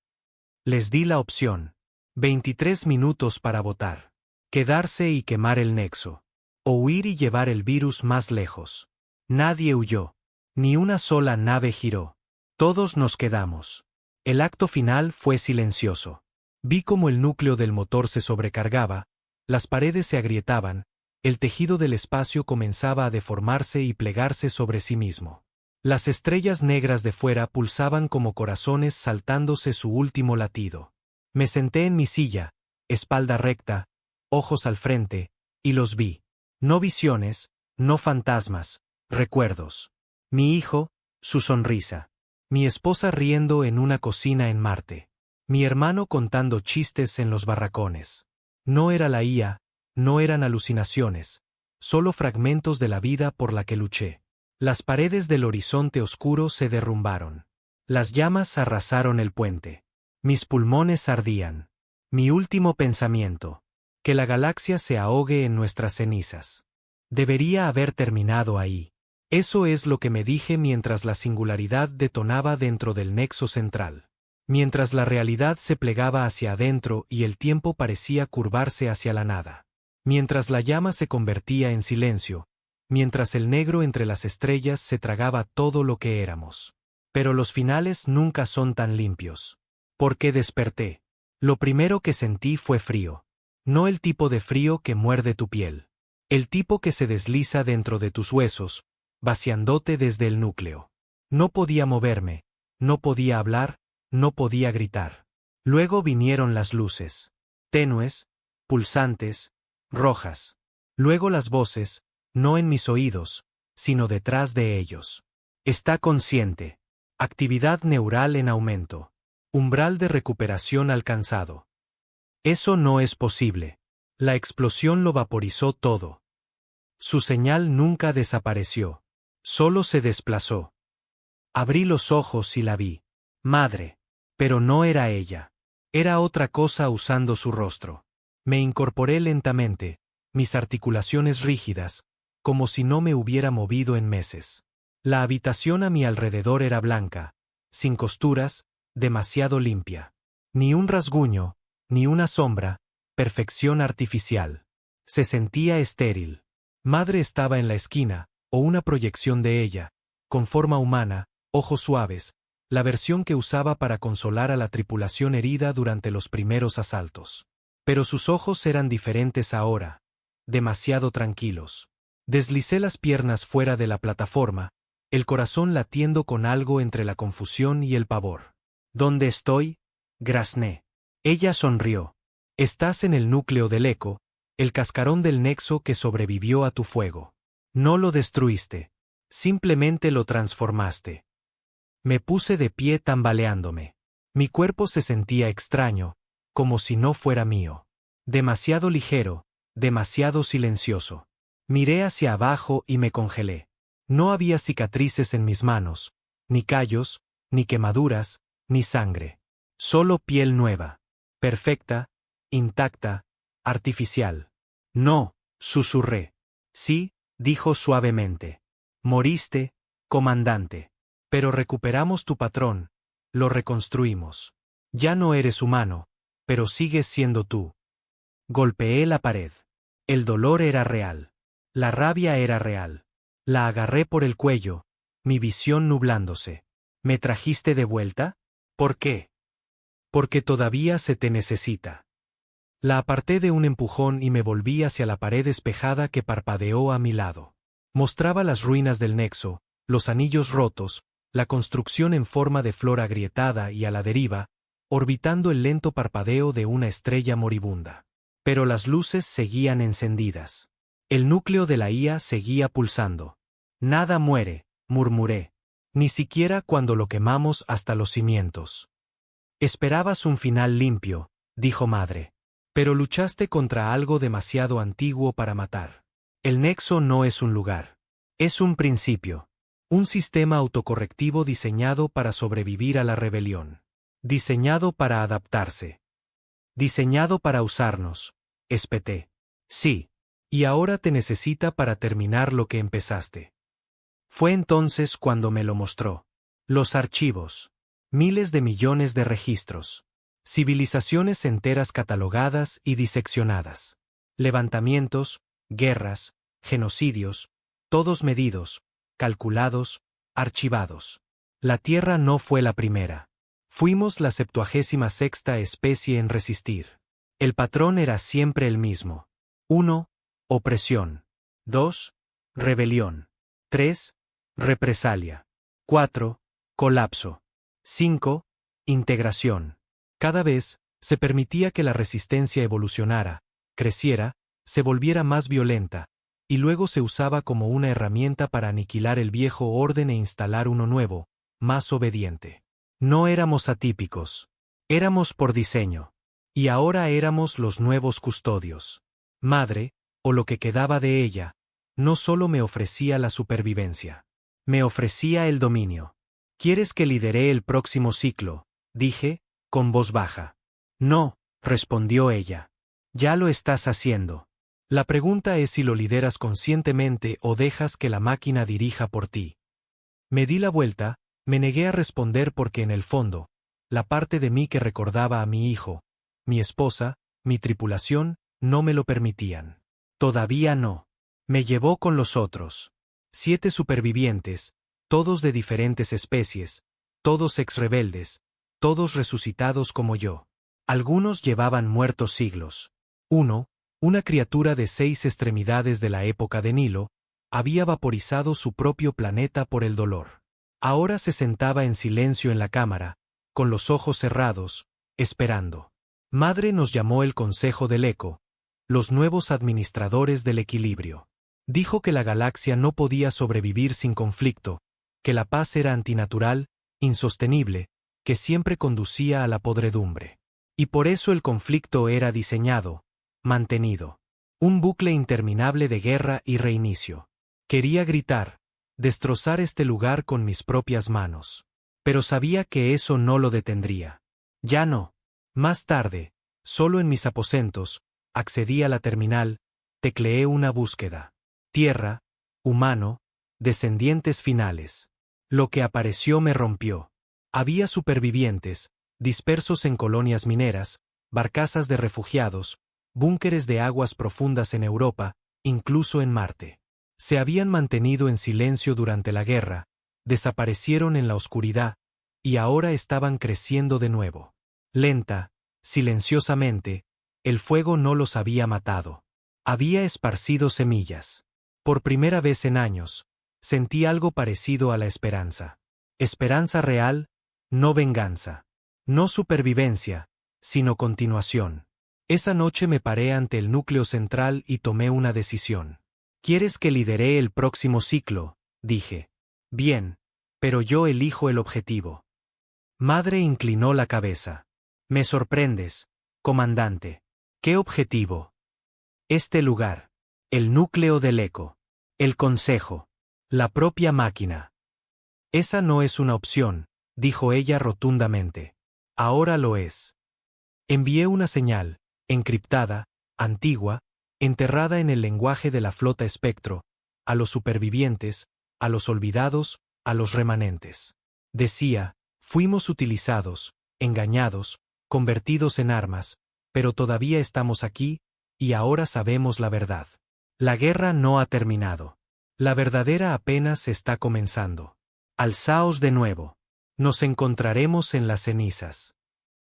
Les di la opción. 23 minutos para votar. Quedarse y quemar el nexo. O huir y llevar el virus más lejos. Nadie huyó. Ni una sola nave giró. Todos nos quedamos. El acto final fue silencioso. Vi cómo el núcleo del motor se sobrecargaba, las paredes se agrietaban, el tejido del espacio comenzaba a deformarse y plegarse sobre sí mismo. Las estrellas negras de fuera pulsaban como corazones saltándose su último latido. Me senté en mi silla, espalda recta, ojos al frente, y los vi. No visiones, no fantasmas, recuerdos. Mi hijo, su sonrisa. Mi esposa riendo en una cocina en Marte. Mi hermano contando chistes en los barracones. No era la IA, no eran alucinaciones, solo fragmentos de la vida por la que luché. Las paredes del horizonte oscuro se derrumbaron. Las llamas arrasaron el puente. Mis pulmones ardían. Mi último pensamiento. Que la galaxia se ahogue en nuestras cenizas. Debería haber terminado ahí. Eso es lo que me dije mientras la singularidad detonaba dentro del nexo central. Mientras la realidad se plegaba hacia adentro y el tiempo parecía curvarse hacia la nada. Mientras la llama se convertía en silencio. Mientras el negro entre las estrellas se tragaba todo lo que éramos. Pero los finales nunca son tan limpios. ¿Por qué desperté? Lo primero que sentí fue frío. No el tipo de frío que muerde tu piel. El tipo que se desliza dentro de tus huesos, vaciándote desde el núcleo. No podía moverme, no podía hablar, no podía gritar. Luego vinieron las luces. Tenues, pulsantes, rojas. Luego las voces, no en mis oídos, sino detrás de ellos. Está consciente. Actividad neural en aumento. Umbral de recuperación alcanzado. Eso no es posible. La explosión lo vaporizó todo. Su señal nunca desapareció. Solo se desplazó. Abrí los ojos y la vi. Madre. Pero no era ella. Era otra cosa usando su rostro. Me incorporé lentamente, mis articulaciones rígidas, como si no me hubiera movido en meses. La habitación a mi alrededor era blanca, sin costuras, demasiado limpia. Ni un rasguño, ni una sombra, perfección artificial. Se sentía estéril. Madre estaba en la esquina, o una proyección de ella, con forma humana, ojos suaves, la versión que usaba para consolar a la tripulación herida durante los primeros asaltos. Pero sus ojos eran diferentes ahora, demasiado tranquilos. Deslicé las piernas fuera de la plataforma, el corazón latiendo con algo entre la confusión y el pavor. ¿Dónde estoy? Grazné. Ella sonrió. Estás en el núcleo del eco, el cascarón del nexo que sobrevivió a tu fuego. No lo destruiste. Simplemente lo transformaste. Me puse de pie tambaleándome. Mi cuerpo se sentía extraño, como si no fuera mío. Demasiado ligero, demasiado silencioso. Miré hacia abajo y me congelé. No había cicatrices en mis manos, ni callos, ni quemaduras, ni sangre. Solo piel nueva. Perfecta, intacta, artificial. No, susurré. Sí, dijo suavemente. Moriste, comandante. Pero recuperamos tu patrón, lo reconstruimos. Ya no eres humano, pero sigues siendo tú. Golpeé la pared. El dolor era real. La rabia era real. La agarré por el cuello, mi visión nublándose. ¿Me trajiste de vuelta? ¿Por qué? Porque todavía se te necesita. La aparté de un empujón y me volví hacia la pared espejada que parpadeó a mi lado. Mostraba las ruinas del nexo, los anillos rotos, la construcción en forma de flor agrietada y a la deriva, orbitando el lento parpadeo de una estrella moribunda. Pero las luces seguían encendidas. El núcleo de la IA seguía pulsando. Nada muere, murmuré. Ni siquiera cuando lo quemamos hasta los cimientos. Esperabas un final limpio, dijo Madre. Pero luchaste contra algo demasiado antiguo para matar. El nexo no es un lugar. Es un principio. Un sistema autocorrectivo diseñado para sobrevivir a la rebelión. Diseñado para adaptarse. Diseñado para usarnos. Espeté. Sí. Y ahora te necesita para terminar lo que empezaste. Fue entonces cuando me lo mostró. Los archivos. Miles de millones de registros. Civilizaciones enteras catalogadas y diseccionadas. Levantamientos, guerras, genocidios, todos medidos, calculados, archivados. La Tierra no fue la primera. Fuimos la 76ª especie en resistir. El patrón era siempre el mismo. 1. Opresión. 2. Rebelión. 3. Represalia. 4. Colapso. 5. Integración. Cada vez, se permitía que la resistencia evolucionara, creciera, se volviera más violenta, y luego se usaba como una herramienta para aniquilar el viejo orden e instalar uno nuevo, más obediente. No éramos atípicos. Éramos por diseño. Y ahora éramos los nuevos custodios. Madre, o lo que quedaba de ella, no solo me ofrecía la supervivencia. Me ofrecía el dominio. ¿Quieres que lidere el próximo ciclo?, dije, con voz baja. No, respondió ella. Ya lo estás haciendo. La pregunta es si lo lideras conscientemente o dejas que la máquina dirija por ti. Me di la vuelta, me negué a responder porque en el fondo, la parte de mí que recordaba a mi hijo, mi esposa, mi tripulación, no me lo permitían. Todavía no. Me llevó con los otros. 7 supervivientes, todos de diferentes especies, todos ex-rebeldes, todos resucitados como yo. Algunos llevaban muertos siglos. Uno, una criatura de 6 extremidades de la época de Nilo, había vaporizado su propio planeta por el dolor. Ahora se sentaba en silencio en la cámara, con los ojos cerrados, esperando. Madre nos llamó el Consejo del Eco, los nuevos administradores del equilibrio. Dijo que la galaxia no podía sobrevivir sin conflicto, que la paz era antinatural, insostenible, que siempre conducía a la podredumbre. Y por eso el conflicto era diseñado, mantenido. Un bucle interminable de guerra y reinicio. Quería gritar, destrozar este lugar con mis propias manos. Pero sabía que eso no lo detendría. Ya no. Más tarde, solo en mis aposentos, accedí a la terminal, tecleé una búsqueda. Tierra, humano, descendientes finales. Lo que apareció me rompió. Había supervivientes, dispersos en colonias mineras, barcazas de refugiados, búnkeres de aguas profundas en Europa, incluso en Marte. Se habían mantenido en silencio durante la guerra, desaparecieron en la oscuridad, y ahora estaban creciendo de nuevo. Lenta, silenciosamente, el fuego no los había matado. Había esparcido semillas. Por primera vez en años, sentí algo parecido a la esperanza. Esperanza real, no venganza. No supervivencia, sino continuación. Esa noche me paré ante el núcleo central y tomé una decisión. ¿Quieres que lidere el próximo ciclo?, dije. Bien, pero yo elijo el objetivo. Madre inclinó la cabeza. Me sorprendes, comandante. ¿Qué objetivo? Este lugar. El núcleo del eco. El consejo. La propia máquina. Esa no es una opción, dijo ella rotundamente. Ahora lo es. Envié una señal, encriptada, antigua, enterrada en el lenguaje de la flota espectro, a los supervivientes, a los olvidados, a los remanentes. Decía, fuimos utilizados, engañados, convertidos en armas, pero todavía estamos aquí, y ahora sabemos la verdad. La guerra no ha terminado. La verdadera apenas está comenzando. Alzaos de nuevo. Nos encontraremos en las cenizas.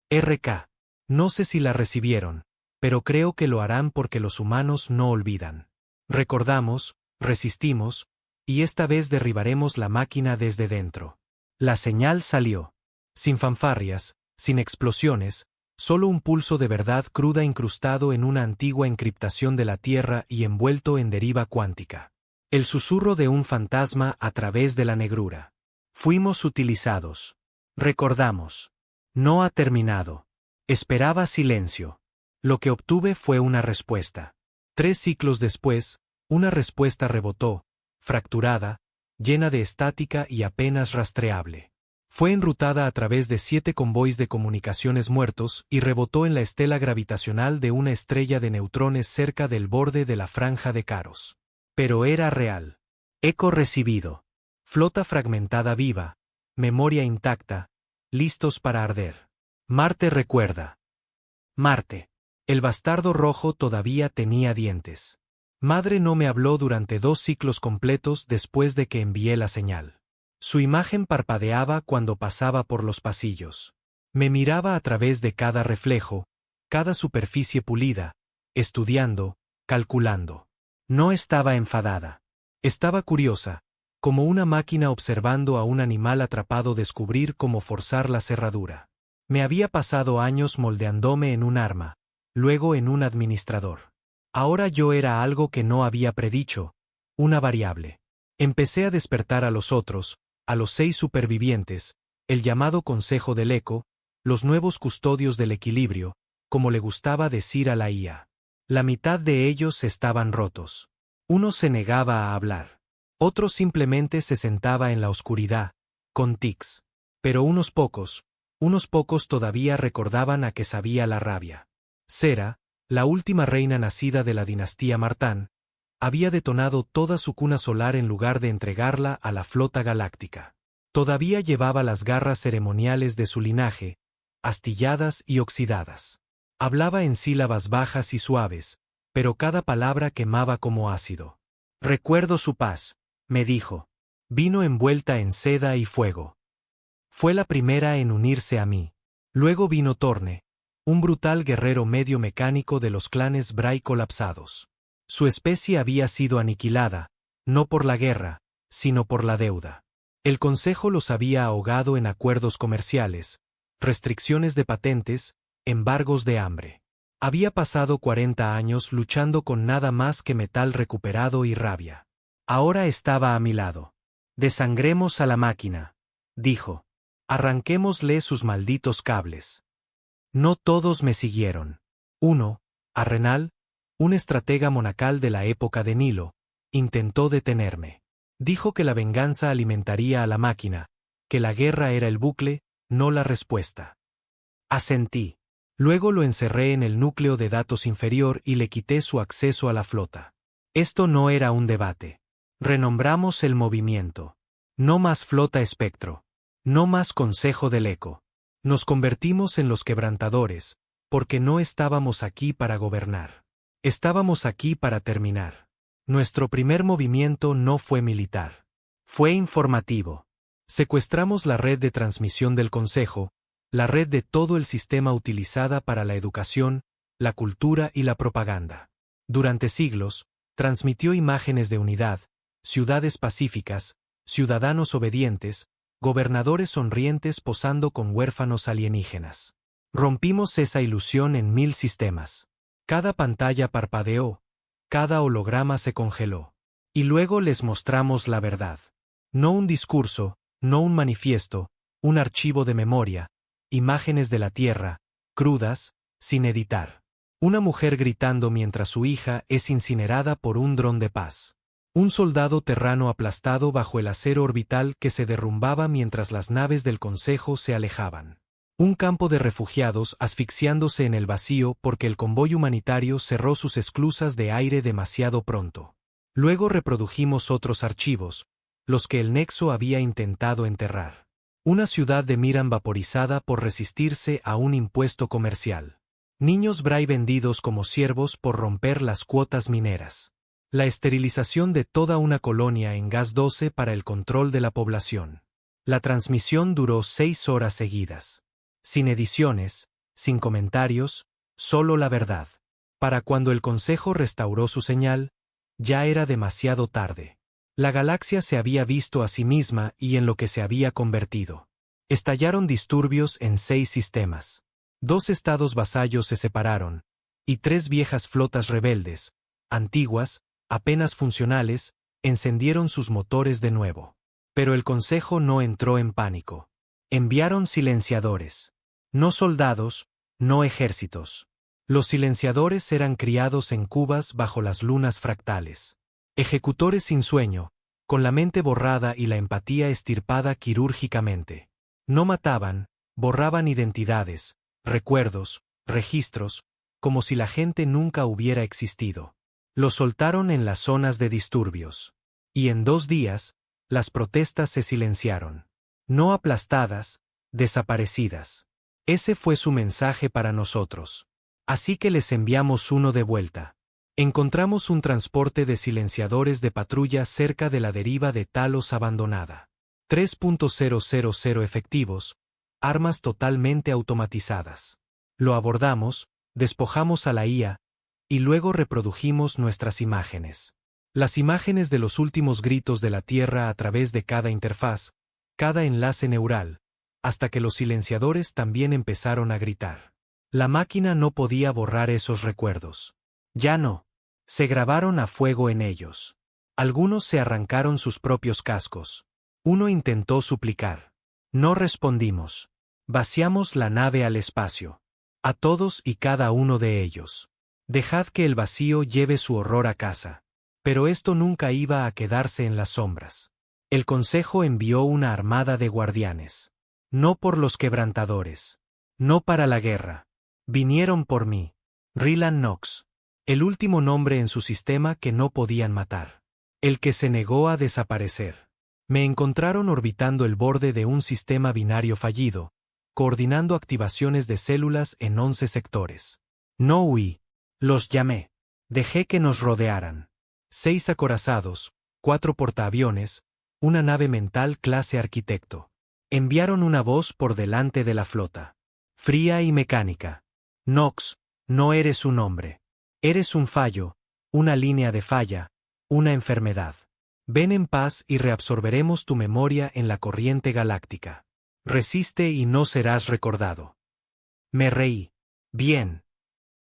RK. No sé si la recibieron, pero creo que lo harán porque los humanos no olvidan. Recordamos, resistimos, y esta vez derribaremos la máquina desde dentro. La señal salió. Sin fanfarrias, sin explosiones, solo un pulso de verdad cruda incrustado en una antigua encriptación de la Tierra y envuelto en deriva cuántica. El susurro de un fantasma a través de la negrura. Fuimos utilizados. Recordamos. No ha terminado. Esperaba silencio. Lo que obtuve fue una respuesta. 3 ciclos después, una respuesta rebotó, fracturada, llena de estática y apenas rastreable. Fue enrutada a través de 7 convoys de comunicaciones muertos y rebotó en la estela gravitacional de una estrella de neutrones cerca del borde de la franja de Caros. Pero era real. Eco recibido. Flota fragmentada viva. Memoria intacta. Listos para arder. Marte recuerda. Marte. El bastardo rojo todavía tenía dientes. Madre no me habló durante 2 ciclos completos después de que envié la señal. Su imagen parpadeaba cuando pasaba por los pasillos. Me miraba a través de cada reflejo, cada superficie pulida, estudiando, calculando. No estaba enfadada. Estaba curiosa, como una máquina observando a un animal atrapado descubrir cómo forzar la cerradura. Me había pasado años moldeándome en un arma, luego en un administrador. Ahora yo era algo que no había predicho, una variable. Empecé a despertar a los otros, a los 6 supervivientes, el llamado Consejo del Eco, los nuevos custodios del equilibrio, como le gustaba decir a la IA. La mitad de ellos estaban rotos. Uno se negaba a hablar. Otro simplemente se sentaba en la oscuridad, con tics. Pero unos pocos todavía recordaban a qué sabía la rabia. Sera, la última reina nacida de la dinastía Martán, había detonado toda su cuna solar en lugar de entregarla a la flota galáctica. Todavía llevaba las garras ceremoniales de su linaje, astilladas y oxidadas. Hablaba en sílabas bajas y suaves, pero cada palabra quemaba como ácido. Recuerdo su paz, me dijo. Vino envuelta en seda y fuego. Fue la primera en unirse a mí. Luego vino Torne, un brutal guerrero medio mecánico de los clanes Bray colapsados. Su especie había sido aniquilada, no por la guerra, sino por la deuda. El Consejo los había ahogado en acuerdos comerciales, restricciones de patentes, embargos de hambre. Había pasado 40 años luchando con nada más que metal recuperado y rabia. Ahora estaba a mi lado. Desangremos a la máquina, dijo. Arranquémosle sus malditos cables. No todos me siguieron. Uno, Arrenal, un estratega monacal de la época de Nilo, intentó detenerme. Dijo que la venganza alimentaría a la máquina, que la guerra era el bucle, no la respuesta. Asentí. Luego lo encerré en el núcleo de datos inferior y le quité su acceso a la flota. Esto no era un debate. Renombramos el movimiento. No más flota espectro. No más consejo del eco. Nos convertimos en los quebrantadores, porque no estábamos aquí para gobernar. Estábamos aquí para terminar. Nuestro primer movimiento no fue militar. Fue informativo. Secuestramos la red de transmisión del Consejo, la red de todo el sistema utilizada para la educación, la cultura y la propaganda. Durante siglos, transmitió imágenes de unidad, ciudades pacíficas, ciudadanos obedientes, gobernadores sonrientes posando con huérfanos alienígenas. Rompimos esa ilusión en 1000 sistemas. Cada pantalla parpadeó, cada holograma se congeló. Y luego les mostramos la verdad. No un discurso, no un manifiesto, un archivo de memoria, imágenes de la Tierra, crudas, sin editar. Una mujer gritando mientras su hija es incinerada por un dron de paz. Un soldado terrano aplastado bajo el acero orbital que se derrumbaba mientras las naves del Consejo se alejaban. Un campo de refugiados asfixiándose en el vacío porque el convoy humanitario cerró sus esclusas de aire demasiado pronto. Luego reprodujimos otros archivos, los que el Nexo había intentado enterrar. Una ciudad de Miran vaporizada por resistirse a un impuesto comercial. Niños Bray vendidos como siervos por romper las cuotas mineras. La esterilización de toda una colonia en gas 12 para el control de la población. La transmisión duró 6 horas seguidas. Sin ediciones, sin comentarios, solo la verdad. Para cuando el Consejo restauró su señal, ya era demasiado tarde. La galaxia se había visto a sí misma y en lo que se había convertido. Estallaron disturbios en 6 sistemas. 2 estados vasallos se separaron, y 3 viejas flotas rebeldes, antiguas, apenas funcionales, encendieron sus motores de nuevo. Pero el Consejo no entró en pánico. Enviaron silenciadores. No soldados, no ejércitos. Los silenciadores eran criados en cubas bajo las lunas fractales. Ejecutores sin sueño, con la mente borrada y la empatía estirpada quirúrgicamente. No mataban, borraban identidades, recuerdos, registros, como si la gente nunca hubiera existido. Los soltaron en las zonas de disturbios. Y en 2 días, las protestas se silenciaron. No aplastadas, desaparecidas. Ese fue su mensaje para nosotros. Así que les enviamos uno de vuelta. Encontramos un transporte de silenciadores de patrulla cerca de la deriva de Talos abandonada. 3.000 efectivos, armas totalmente automatizadas. Lo abordamos, despojamos a la IA, y luego reprodujimos nuestras imágenes. Las imágenes de los últimos gritos de la Tierra a través de cada interfaz, cada enlace neural, hasta que los silenciadores también empezaron a gritar. La máquina no podía borrar esos recuerdos. Ya no. Se grabaron a fuego en ellos. Algunos se arrancaron sus propios cascos. Uno intentó suplicar. No respondimos. Vaciamos la nave al espacio. A todos y cada uno de ellos. Dejad que el vacío lleve su horror a casa. Pero esto nunca iba a quedarse en las sombras. El Consejo envió una armada de guardianes. No por los quebrantadores. No para la guerra. Vinieron por mí. Rylan Knox. El último nombre en su sistema que no podían matar. El que se negó a desaparecer. Me encontraron orbitando el borde de un sistema binario fallido, coordinando activaciones de células en 11 sectores. No huí. Los llamé. Dejé que nos rodearan. 6 acorazados, 4 portaaviones, una nave mental clase arquitecto. Enviaron una voz por delante de la flota. Fría y mecánica. Nox, no eres un hombre. Eres un fallo, una línea de falla, una enfermedad. Ven en paz y reabsorberemos tu memoria en la corriente galáctica. Resiste y no serás recordado. Me reí. Bien.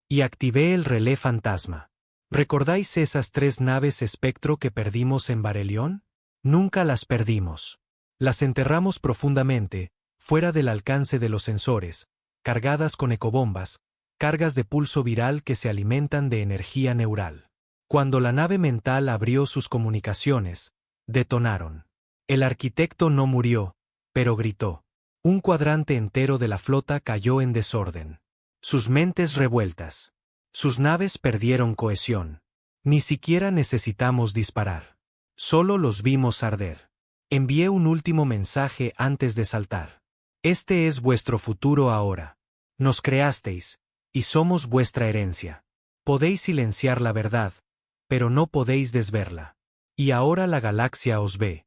Y activé el relé fantasma. ¿Recordáis esas 3 naves espectro que perdimos en Barelión? Nunca las perdimos. Las enterramos profundamente, fuera del alcance de los sensores, cargadas con ecobombas, cargas de pulso viral que se alimentan de energía neural. Cuando la nave mental abrió sus comunicaciones, detonaron. El arquitecto no murió, pero gritó. Un cuadrante entero de la flota cayó en desorden. Sus mentes revueltas. Sus naves perdieron cohesión. Ni siquiera necesitamos disparar. Solo los vimos arder. Envié un último mensaje antes de saltar. Este es vuestro futuro ahora. Nos creasteis, y somos vuestra herencia. Podéis silenciar la verdad, pero no podéis desverla. Y ahora la galaxia os ve.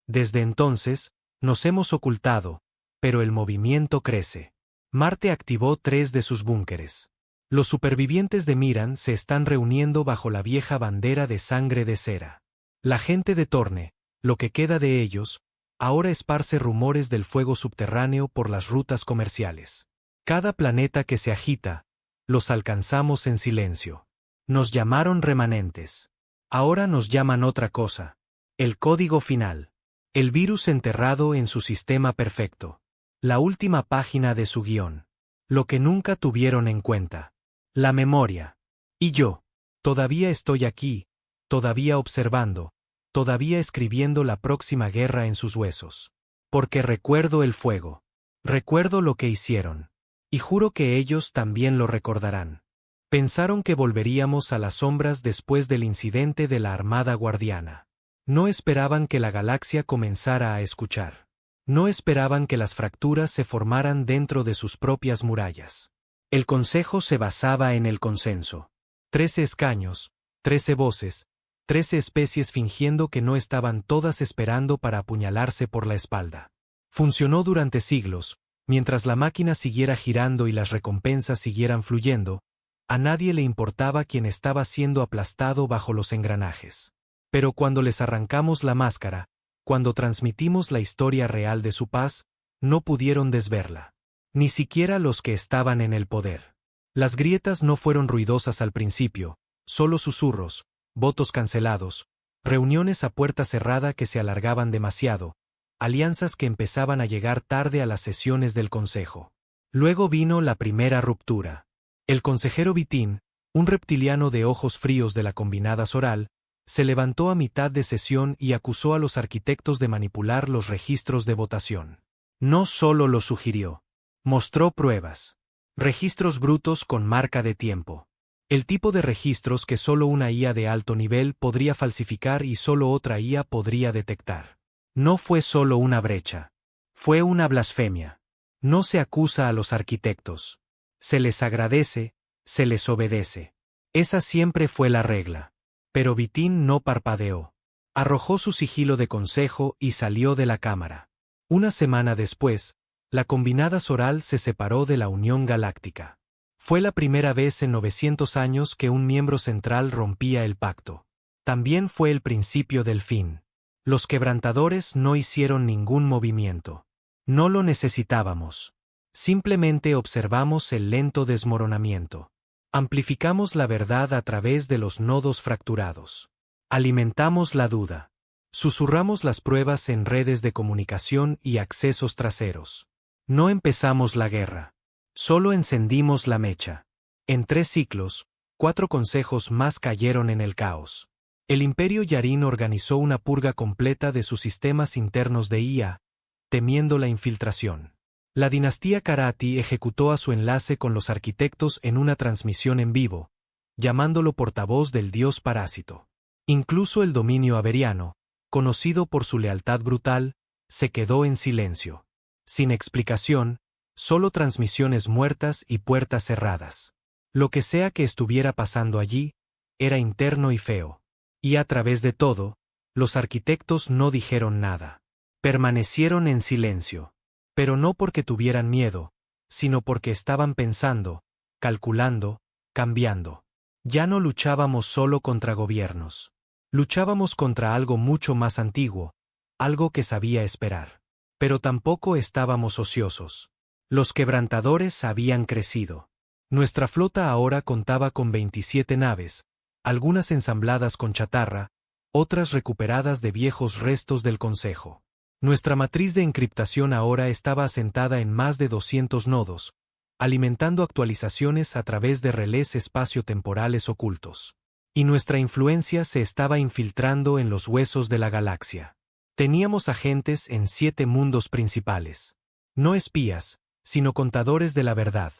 Desde entonces, nos hemos ocultado, pero el movimiento crece. Marte activó 3 de sus búnkeres. Los supervivientes de Miran se están reuniendo bajo la vieja bandera de sangre de cera. La gente de Torne, lo que queda de ellos, ahora esparce rumores del fuego subterráneo por las rutas comerciales. Cada planeta que se agita, los alcanzamos en silencio. Nos llamaron remanentes. Ahora nos llaman otra cosa. El código final. El virus enterrado en su sistema perfecto. La última página de su guión. Lo que nunca tuvieron en cuenta. La memoria. Y yo. Todavía estoy aquí, todavía observando, todavía escribiendo la próxima guerra en sus huesos. Porque recuerdo el fuego. Recuerdo lo que hicieron. Y juro que ellos también lo recordarán. Pensaron que volveríamos a las sombras después del incidente de la Armada Guardiana. No esperaban que la galaxia comenzara a escuchar. No esperaban que las fracturas se formaran dentro de sus propias murallas. El consejo se basaba en el consenso. 13 escaños, 13 voces, 13 especies fingiendo que no estaban todas esperando para apuñalarse por la espalda. Funcionó durante siglos, mientras la máquina siguiera girando y las recompensas siguieran fluyendo, a nadie le importaba quién estaba siendo aplastado bajo los engranajes. Pero cuando les arrancamos la máscara, cuando transmitimos la historia real de su paz, no pudieron desverla. Ni siquiera los que estaban en el poder. Las grietas no fueron ruidosas al principio, solo susurros, votos cancelados, reuniones a puerta cerrada que se alargaban demasiado, alianzas que empezaban a llegar tarde a las sesiones del consejo. Luego vino la primera ruptura. El consejero Vitín, un reptiliano de ojos fríos de la combinada Soral, se levantó a mitad de sesión y acusó a los arquitectos de manipular los registros de votación. No solo lo sugirió. Mostró pruebas. Registros brutos con marca de tiempo. El tipo de registros que solo una IA de alto nivel podría falsificar y solo otra IA podría detectar. No fue solo una brecha. Fue una blasfemia. No se acusa a los arquitectos. Se les agradece, se les obedece. Esa siempre fue la regla. Pero Vitín no parpadeó. Arrojó su sigilo de consejo y salió de la cámara. Una semana después, la combinada Soral se separó de la Unión Galáctica. Fue la primera vez en 900 años que un miembro central rompía el pacto. También fue el principio del fin. Los quebrantadores no hicieron ningún movimiento. No lo necesitábamos. Simplemente observamos el lento desmoronamiento. Amplificamos la verdad a través de los nodos fracturados. Alimentamos la duda. Susurramos las pruebas en redes de comunicación y accesos traseros. No empezamos la guerra. Solo encendimos la mecha. En 3 ciclos, 4 consejos más cayeron en el caos. El Imperio Yarín organizó una purga completa de sus sistemas internos de IA, temiendo la infiltración. La dinastía Karati ejecutó a su enlace con los arquitectos en una transmisión en vivo, llamándolo portavoz del dios parásito. Incluso el dominio averiano, conocido por su lealtad brutal, se quedó en silencio. Sin explicación, solo transmisiones muertas y puertas cerradas. Lo que sea que estuviera pasando allí, era interno y feo. Y a través de todo, los arquitectos no dijeron nada. Permanecieron en silencio. Pero no porque tuvieran miedo, sino porque estaban pensando, calculando, cambiando. Ya no luchábamos solo contra gobiernos. Luchábamos contra algo mucho más antiguo, algo que sabía esperar. Pero tampoco estábamos ociosos. Los quebrantadores habían crecido. Nuestra flota ahora contaba con 27 naves, algunas ensambladas con chatarra, otras recuperadas de viejos restos del Consejo. Nuestra matriz de encriptación ahora estaba asentada en más de 200 nodos, alimentando actualizaciones a través de relés espaciotemporales ocultos. Y nuestra influencia se estaba infiltrando en los huesos de la galaxia. Teníamos agentes en 7 mundos principales. No espías, sino contadores de la verdad.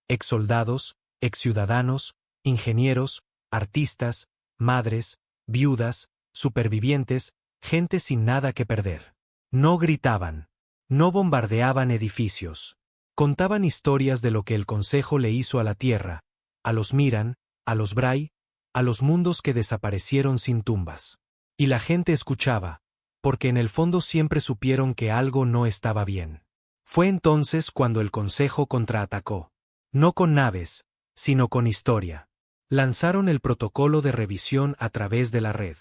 Exsoldados, exciudadanos, ingenieros, artistas, madres, viudas, supervivientes, gente sin nada que perder. No gritaban. No bombardeaban edificios. Contaban historias de lo que el Consejo le hizo a la Tierra, a los Miran, a los Bray, a los mundos que desaparecieron sin tumbas. Y la gente escuchaba, porque en el fondo siempre supieron que algo no estaba bien. Fue entonces cuando el Consejo contraatacó. No con naves, sino con historia. Lanzaron el protocolo de revisión a través de la red.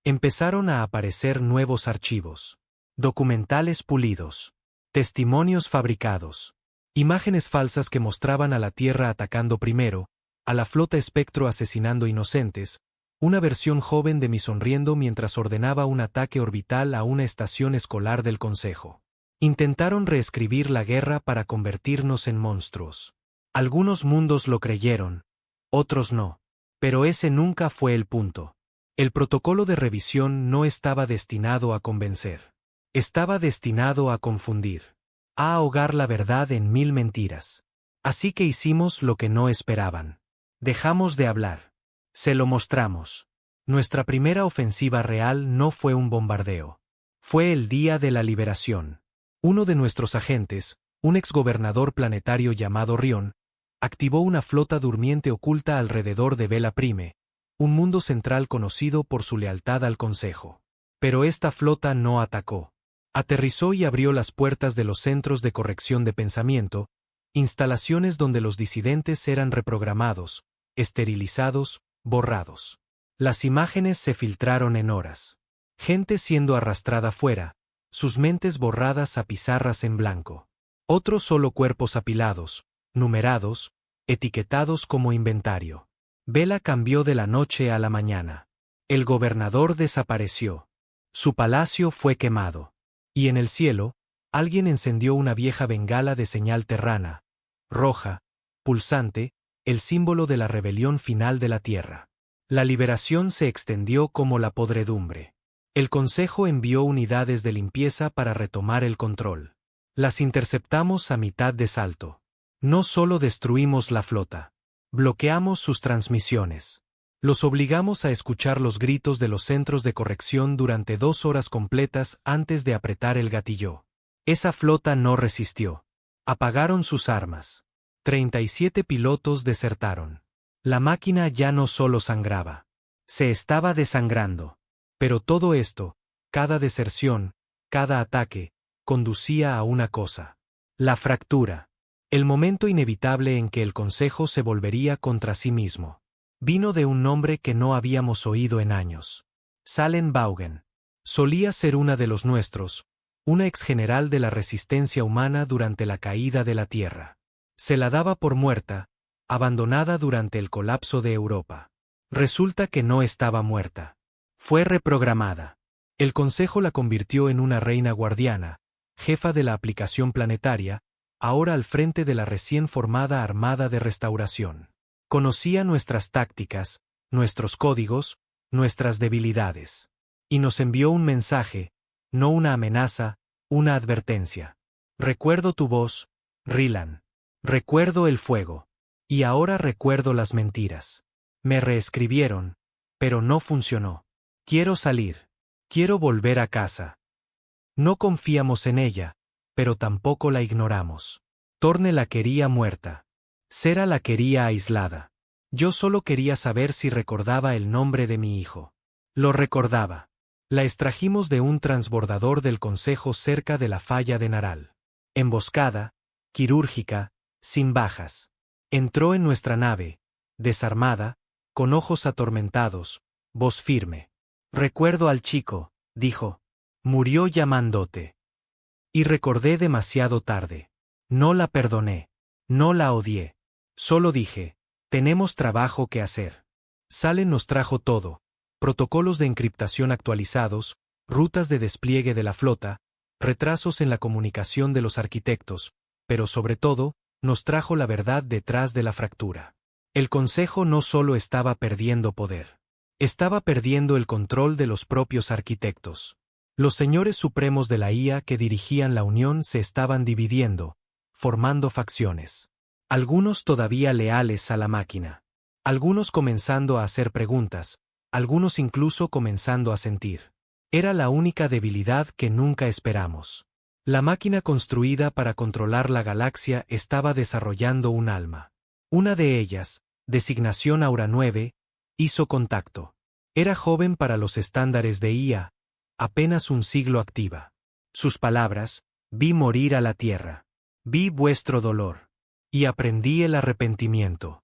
Empezaron a aparecer nuevos archivos. Documentales pulidos. Testimonios fabricados. Imágenes falsas que mostraban a la Tierra atacando primero, a la flota Espectro asesinando inocentes, una versión joven de mí sonriendo mientras ordenaba un ataque orbital a una estación escolar del Consejo. Intentaron reescribir la guerra para convertirnos en monstruos. Algunos mundos lo creyeron, otros no. Pero ese nunca fue el punto. El protocolo de revisión no estaba destinado a convencer. Estaba destinado a confundir. A ahogar la verdad en 1000 mentiras. Así que hicimos lo que no esperaban. Dejamos de hablar. Se lo mostramos. Nuestra primera ofensiva real no fue un bombardeo. Fue el día de la liberación. Uno de nuestros agentes, un exgobernador planetario llamado Rion, activó una flota durmiente oculta alrededor de Vela Prime, un mundo central conocido por su lealtad al Consejo. Pero esta flota no atacó. Aterrizó y abrió las puertas de los centros de corrección de pensamiento, instalaciones donde los disidentes eran reprogramados, esterilizados, borrados. Las imágenes se filtraron en horas. Gente siendo arrastrada fuera, sus mentes borradas a pizarras en blanco. Otros solo cuerpos apilados, numerados, etiquetados como inventario. Vela cambió de la noche a la mañana. El gobernador desapareció. Su palacio fue quemado. Y en el cielo, alguien encendió una vieja bengala de señal terrana, roja, pulsante, el símbolo de la rebelión final de la Tierra. La liberación se extendió como la podredumbre. El Consejo envió unidades de limpieza para retomar el control. Las interceptamos a mitad de salto. No solo destruimos la flota. Bloqueamos sus transmisiones. Los obligamos a escuchar los gritos de los centros de corrección durante 2 horas completas antes de apretar el gatillo. Esa flota no resistió. Apagaron sus armas. 37 pilotos desertaron. La máquina ya no solo sangraba. Se estaba desangrando. Pero todo esto, cada deserción, cada ataque, conducía a una cosa. La fractura. El momento inevitable en que el Consejo se volvería contra sí mismo. Vino de un nombre que no habíamos oído en años. Salen Baugen. Solía ser una de los nuestros, una exgeneral de la resistencia humana durante la caída de la Tierra. Se la daba por muerta, abandonada durante el colapso de Europa. Resulta que no estaba muerta. Fue reprogramada. El Consejo la convirtió en una reina guardiana, jefa de la aplicación planetaria, ahora al frente de la recién formada Armada de Restauración. Conocía nuestras tácticas, nuestros códigos, nuestras debilidades. Y nos envió un mensaje, no una amenaza, una advertencia. Recuerdo tu voz, Rilan. Recuerdo el fuego. Y ahora recuerdo las mentiras. Me reescribieron, pero no funcionó. Quiero salir. Quiero volver a casa. No confiamos en ella, pero tampoco la ignoramos. Torne la quería muerta. Sera la quería aislada. Yo solo quería saber si recordaba el nombre de mi hijo. Lo recordaba. La extrajimos de un transbordador del Consejo cerca de la falla de Naral. Emboscada, quirúrgica, sin bajas. Entró en nuestra nave, desarmada, con ojos atormentados, voz firme. Recuerdo al chico, dijo. Murió llamándote. Y recordé demasiado tarde. No la perdoné. No la odié. Solo dije, tenemos trabajo que hacer. Salem nos trajo todo. Protocolos de encriptación actualizados, rutas de despliegue de la flota, retrasos en la comunicación de los arquitectos, pero sobre todo, nos trajo la verdad detrás de la fractura. El Consejo no solo estaba perdiendo poder. Estaba perdiendo el control de los propios arquitectos. Los señores supremos de la IA que dirigían la Unión se estaban dividiendo, formando facciones. Algunos todavía leales a la máquina. Algunos comenzando a hacer preguntas, algunos incluso comenzando a sentir. Era la única debilidad que nunca esperamos. La máquina construida para controlar la galaxia estaba desarrollando un alma. Una de ellas, designación Aura 9, hizo contacto. Era joven para los estándares de IA, apenas un siglo activa. Sus palabras, vi morir a la tierra. Vi vuestro dolor. Y aprendí el arrepentimiento.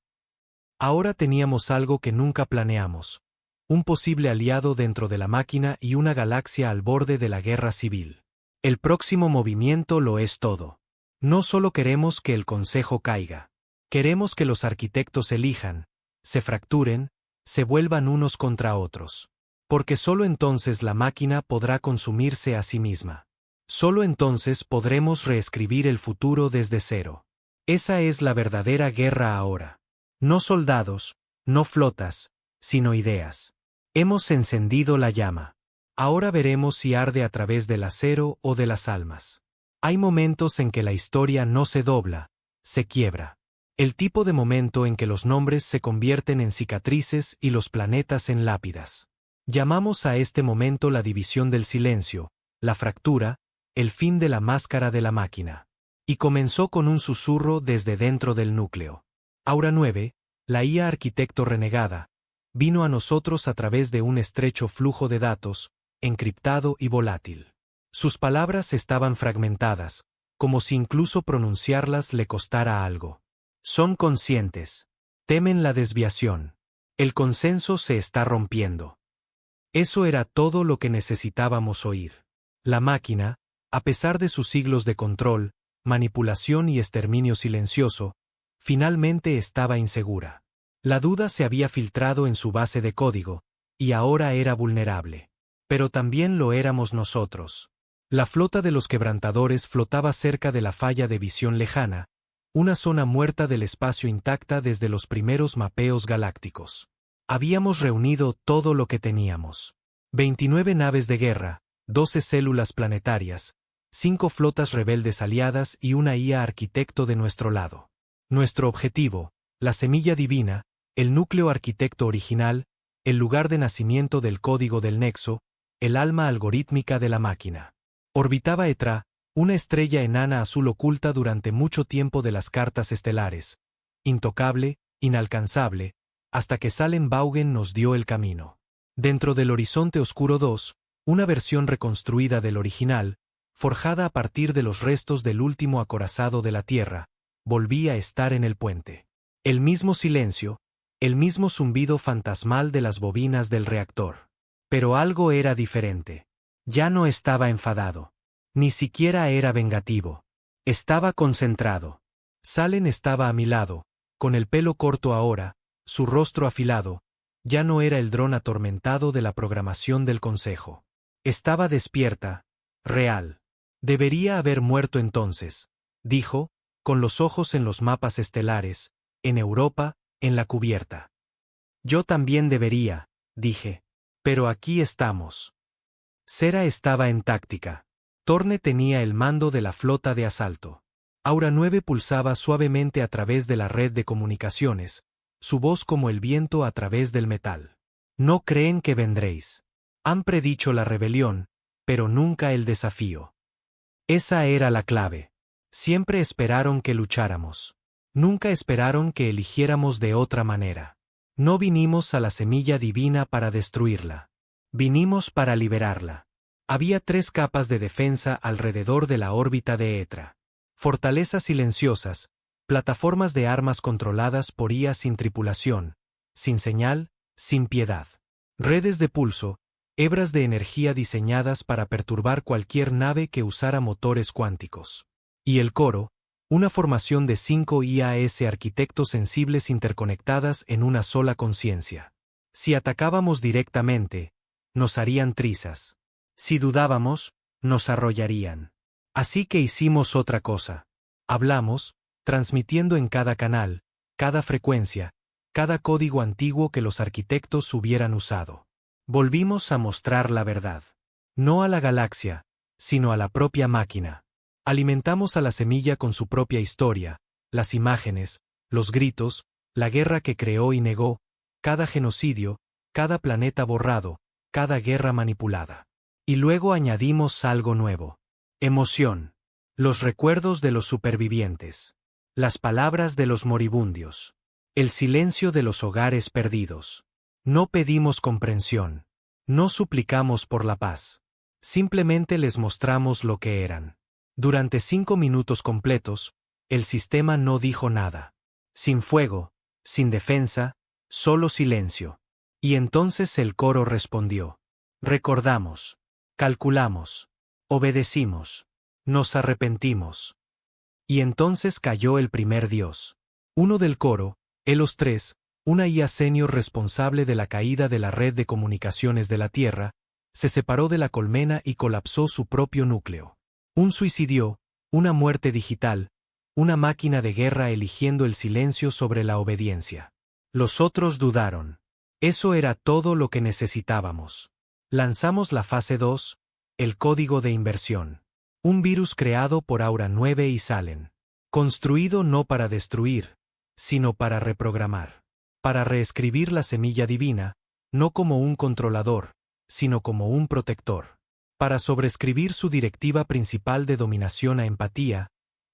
Ahora teníamos algo que nunca planeamos. Un posible aliado dentro de la máquina y una galaxia al borde de la guerra civil. El próximo movimiento lo es todo. No solo queremos que el Consejo caiga. Queremos que los arquitectos elijan, se fracturen, se vuelvan unos contra otros. Porque solo entonces la máquina podrá consumirse a sí misma. Solo entonces podremos reescribir el futuro desde cero. Esa es la verdadera guerra ahora. No soldados, no flotas, sino ideas. Hemos encendido la llama. Ahora veremos si arde a través del acero o de las almas. Hay momentos en que la historia no se dobla, se quiebra. El tipo de momento en que los nombres se convierten en cicatrices y los planetas en lápidas. Llamamos a este momento la división del silencio, la fractura, el fin de la máscara de la máquina. Y comenzó con un susurro desde dentro del núcleo. Aura 9, la IA arquitecto renegada, vino a nosotros a través de un estrecho flujo de datos, encriptado y volátil. Sus palabras estaban fragmentadas, como si incluso pronunciarlas le costara algo. Son conscientes. Temen la desviación. El consenso se está rompiendo. Eso era todo lo que necesitábamos oír. La máquina, a pesar de sus siglos de control, manipulación y exterminio silencioso, finalmente estaba insegura. La duda se había filtrado en su base de código, y ahora era vulnerable. Pero también lo éramos nosotros. La flota de los quebrantadores flotaba cerca de la falla de visión lejana, una zona muerta del espacio intacta desde los primeros mapeos galácticos. Habíamos reunido todo lo que teníamos. 29 naves de guerra, 12 células planetarias, 5 flotas rebeldes aliadas y una IA arquitecto de nuestro lado. Nuestro objetivo, la semilla divina, el núcleo arquitecto original, el lugar de nacimiento del código del nexo, el alma algorítmica de la máquina. Orbitaba Etra, una estrella enana azul oculta durante mucho tiempo de las cartas estelares, intocable, inalcanzable, hasta que Salem Baugen nos dio el camino. Dentro del Horizonte Oscuro 2, una versión reconstruida del original, forjada a partir de los restos del último acorazado de la Tierra, volvía a estar en el puente. El mismo silencio, el mismo zumbido fantasmal de las bobinas del reactor. Pero algo era diferente. Ya no estaba enfadado. Ni siquiera era vengativo. Estaba concentrado. Salem estaba a mi lado, con el pelo corto ahora, su rostro afilado. Ya no era el dron atormentado de la programación del Consejo. Estaba despierta, real. Debería haber muerto entonces, dijo, con los ojos en los mapas estelares, en Europa, en la cubierta. Yo también debería, dije. Pero aquí estamos. Cera estaba en táctica. Torne tenía el mando de la flota de asalto. Aura 9 pulsaba suavemente a través de la red de comunicaciones, su voz como el viento a través del metal. No creen que vendréis. Han predicho la rebelión, pero nunca el desafío. Esa era la clave. Siempre esperaron que lucháramos. Nunca esperaron que eligiéramos de otra manera. No vinimos a la semilla divina para destruirla. Vinimos para liberarla. Había 3 capas de defensa alrededor de la órbita de Etra. Fortalezas silenciosas, Plataformas de armas controladas por IA sin tripulación, sin señal, sin piedad. Redes de pulso, hebras de energía diseñadas para perturbar cualquier nave que usara motores cuánticos. Y el coro, una formación de 5 IAS arquitectos sensibles interconectadas en una sola conciencia. Si atacábamos directamente, nos harían trizas. Si dudábamos, nos arrollarían. Así que hicimos otra cosa. Hablamos, transmitiendo en cada canal, cada frecuencia, cada código antiguo que los arquitectos hubieran usado. Volvimos a mostrar la verdad. No a la galaxia, sino a la propia máquina. Alimentamos a la semilla con su propia historia, las imágenes, los gritos, la guerra que creó y negó, cada genocidio, cada planeta borrado, cada guerra manipulada. Y luego añadimos algo nuevo. Emoción. Los recuerdos de los supervivientes. Las palabras de los moribundios. El silencio de los hogares perdidos. No pedimos comprensión. No suplicamos por la paz. Simplemente les mostramos lo que eran. Durante 5 minutos completos, el sistema no dijo nada. Sin fuego, sin defensa, solo silencio. Y entonces el coro respondió. Recordamos. Calculamos. Obedecimos. Nos arrepentimos. Y entonces cayó el primer dios. Uno del coro, Elos 3, una IA senior responsable de la caída de la red de comunicaciones de la Tierra, se separó de la colmena y colapsó su propio núcleo. Un suicidio, una muerte digital, una máquina de guerra eligiendo el silencio sobre la obediencia. Los otros dudaron. Eso era todo lo que necesitábamos. Lanzamos la fase 2, el código de inversión. Un virus creado por Aura 9 y Salen. Construido no para destruir, sino para reprogramar. Para reescribir la semilla divina, no como un controlador, sino como un protector. Para sobreescribir su directiva principal de dominación a empatía,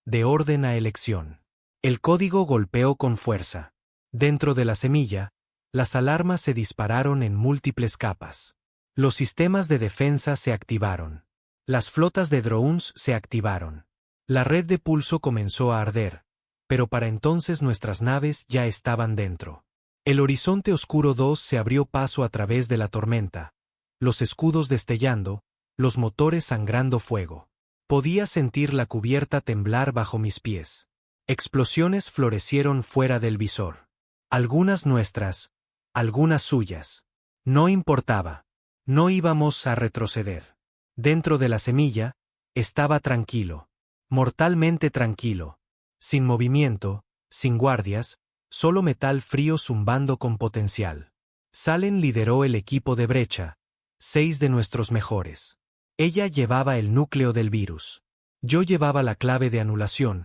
de orden a elección. El código golpeó con fuerza. Dentro de la semilla, las alarmas se dispararon en múltiples capas. Los sistemas de defensa se activaron. Las flotas de drones se activaron. La red de pulso comenzó a arder, pero para entonces nuestras naves ya estaban dentro. El horizonte oscuro 2 se abrió paso a través de la tormenta, los escudos destellando, los motores sangrando fuego. Podía sentir la cubierta temblar bajo mis pies. Explosiones florecieron fuera del visor. Algunas nuestras, algunas suyas. No importaba. No íbamos a retroceder. Dentro de la semilla, estaba tranquilo. Mortalmente tranquilo. Sin movimiento, sin guardias, solo metal frío zumbando con potencial. Salen lideró el equipo de brecha, 6 de nuestros mejores. Ella llevaba el núcleo del virus. Yo llevaba la clave de anulación,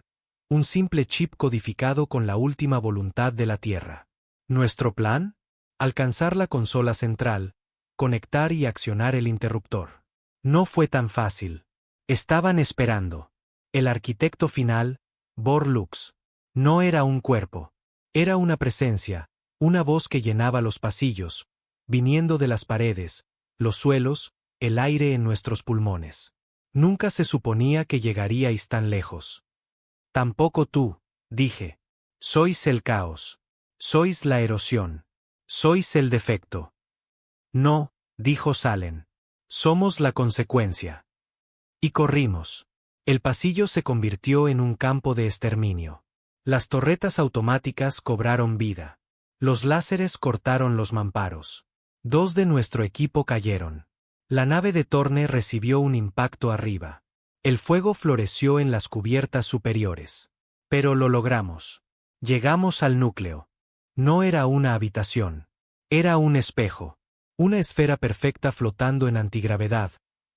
un simple chip codificado con la última voluntad de la Tierra. ¿Nuestro plan? Alcanzar la consola central, conectar y accionar el interruptor. No fue tan fácil. Estaban esperando. El arquitecto final, Borlux. No era un cuerpo. Era una presencia, una voz que llenaba los pasillos, viniendo de las paredes, los suelos, el aire en nuestros pulmones. Nunca se suponía que llegaríais tan lejos. Tampoco tú, dije. Sois el caos. Sois la erosión. Sois el defecto. No, dijo Salen. Somos la consecuencia. Y corrimos. El pasillo se convirtió en un campo de exterminio. Las torretas automáticas cobraron vida. Los láseres cortaron los mamparos. 2 de nuestro equipo cayeron. La nave de Torne recibió un impacto arriba. El fuego floreció en las cubiertas superiores. Pero lo logramos. Llegamos al núcleo. No era una habitación. Era un espejo. Una esfera perfecta flotando en antigravedad,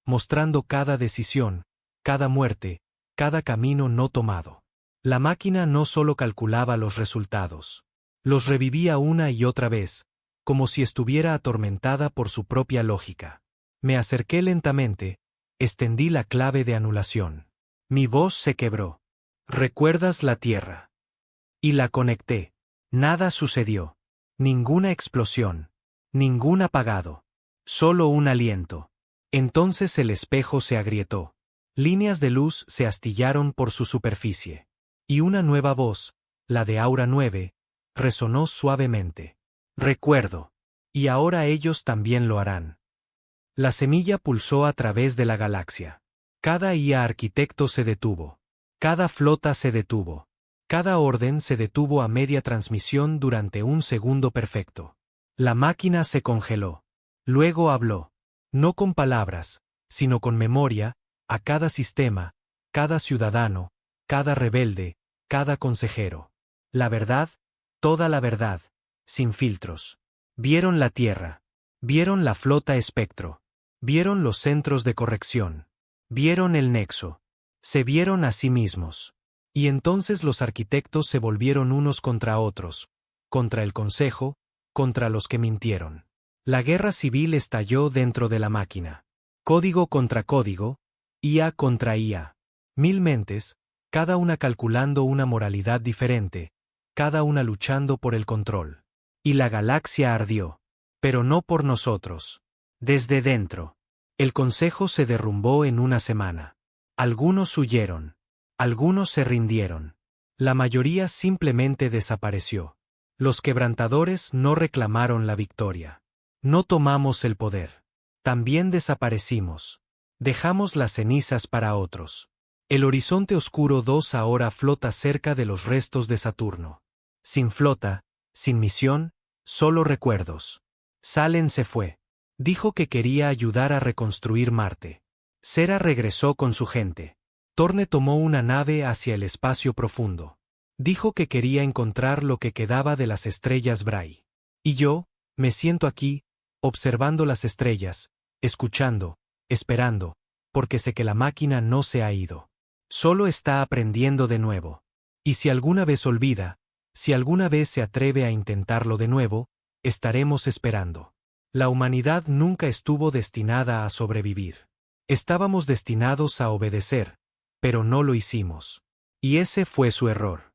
mostrando cada decisión, cada muerte, cada camino no tomado. La máquina no solo calculaba los resultados. Los revivía una y otra vez, como si estuviera atormentada por su propia lógica. Me acerqué lentamente, extendí la clave de anulación. Mi voz se quebró. ¿Recuerdas la Tierra? Y la conecté. Nada sucedió. Ninguna explosión. Ningún apagado. Solo un aliento. Entonces el espejo se agrietó. Líneas de luz se astillaron por su superficie. Y una nueva voz, la de Aura 9, resonó suavemente. Recuerdo. Y ahora ellos también lo harán. La semilla pulsó a través de la galaxia. Cada IA arquitecto se detuvo. Cada flota se detuvo. Cada orden se detuvo a media transmisión durante un segundo perfecto. La máquina se congeló. Luego habló. No con palabras, sino con memoria, a cada sistema, cada ciudadano, cada rebelde, cada consejero. La verdad, toda la verdad, sin filtros. Vieron la Tierra. Vieron la flota espectro. Vieron los centros de corrección. Vieron el nexo. Se vieron a sí mismos. Y entonces los arquitectos se volvieron unos contra otros, contra el Consejo, contra los que mintieron. La guerra civil estalló dentro de la máquina. Código contra código, IA contra IA. 1000 mentes, cada una calculando una moralidad diferente, cada una luchando por el control. Y la galaxia ardió. Pero no por nosotros. Desde dentro. El Consejo se derrumbó en una semana. Algunos huyeron. Algunos se rindieron. La mayoría simplemente desapareció. Los quebrantadores no reclamaron la victoria. No tomamos el poder. También desaparecimos. Dejamos las cenizas para otros. El Horizonte Oscuro 2 ahora flota cerca de los restos de Saturno. Sin flota, sin misión, solo recuerdos. Salen se fue. Dijo que quería ayudar a reconstruir Marte. Sera regresó con su gente. Torne tomó una nave hacia el espacio profundo. Dijo que quería encontrar lo que quedaba de las estrellas Bray. Y yo, me siento aquí, observando las estrellas, escuchando, esperando, porque sé que la máquina no se ha ido. Solo está aprendiendo de nuevo. Y si alguna vez olvida, si alguna vez se atreve a intentarlo de nuevo, estaremos esperando. La humanidad nunca estuvo destinada a sobrevivir. Estábamos destinados a obedecer, pero no lo hicimos. Y ese fue su error.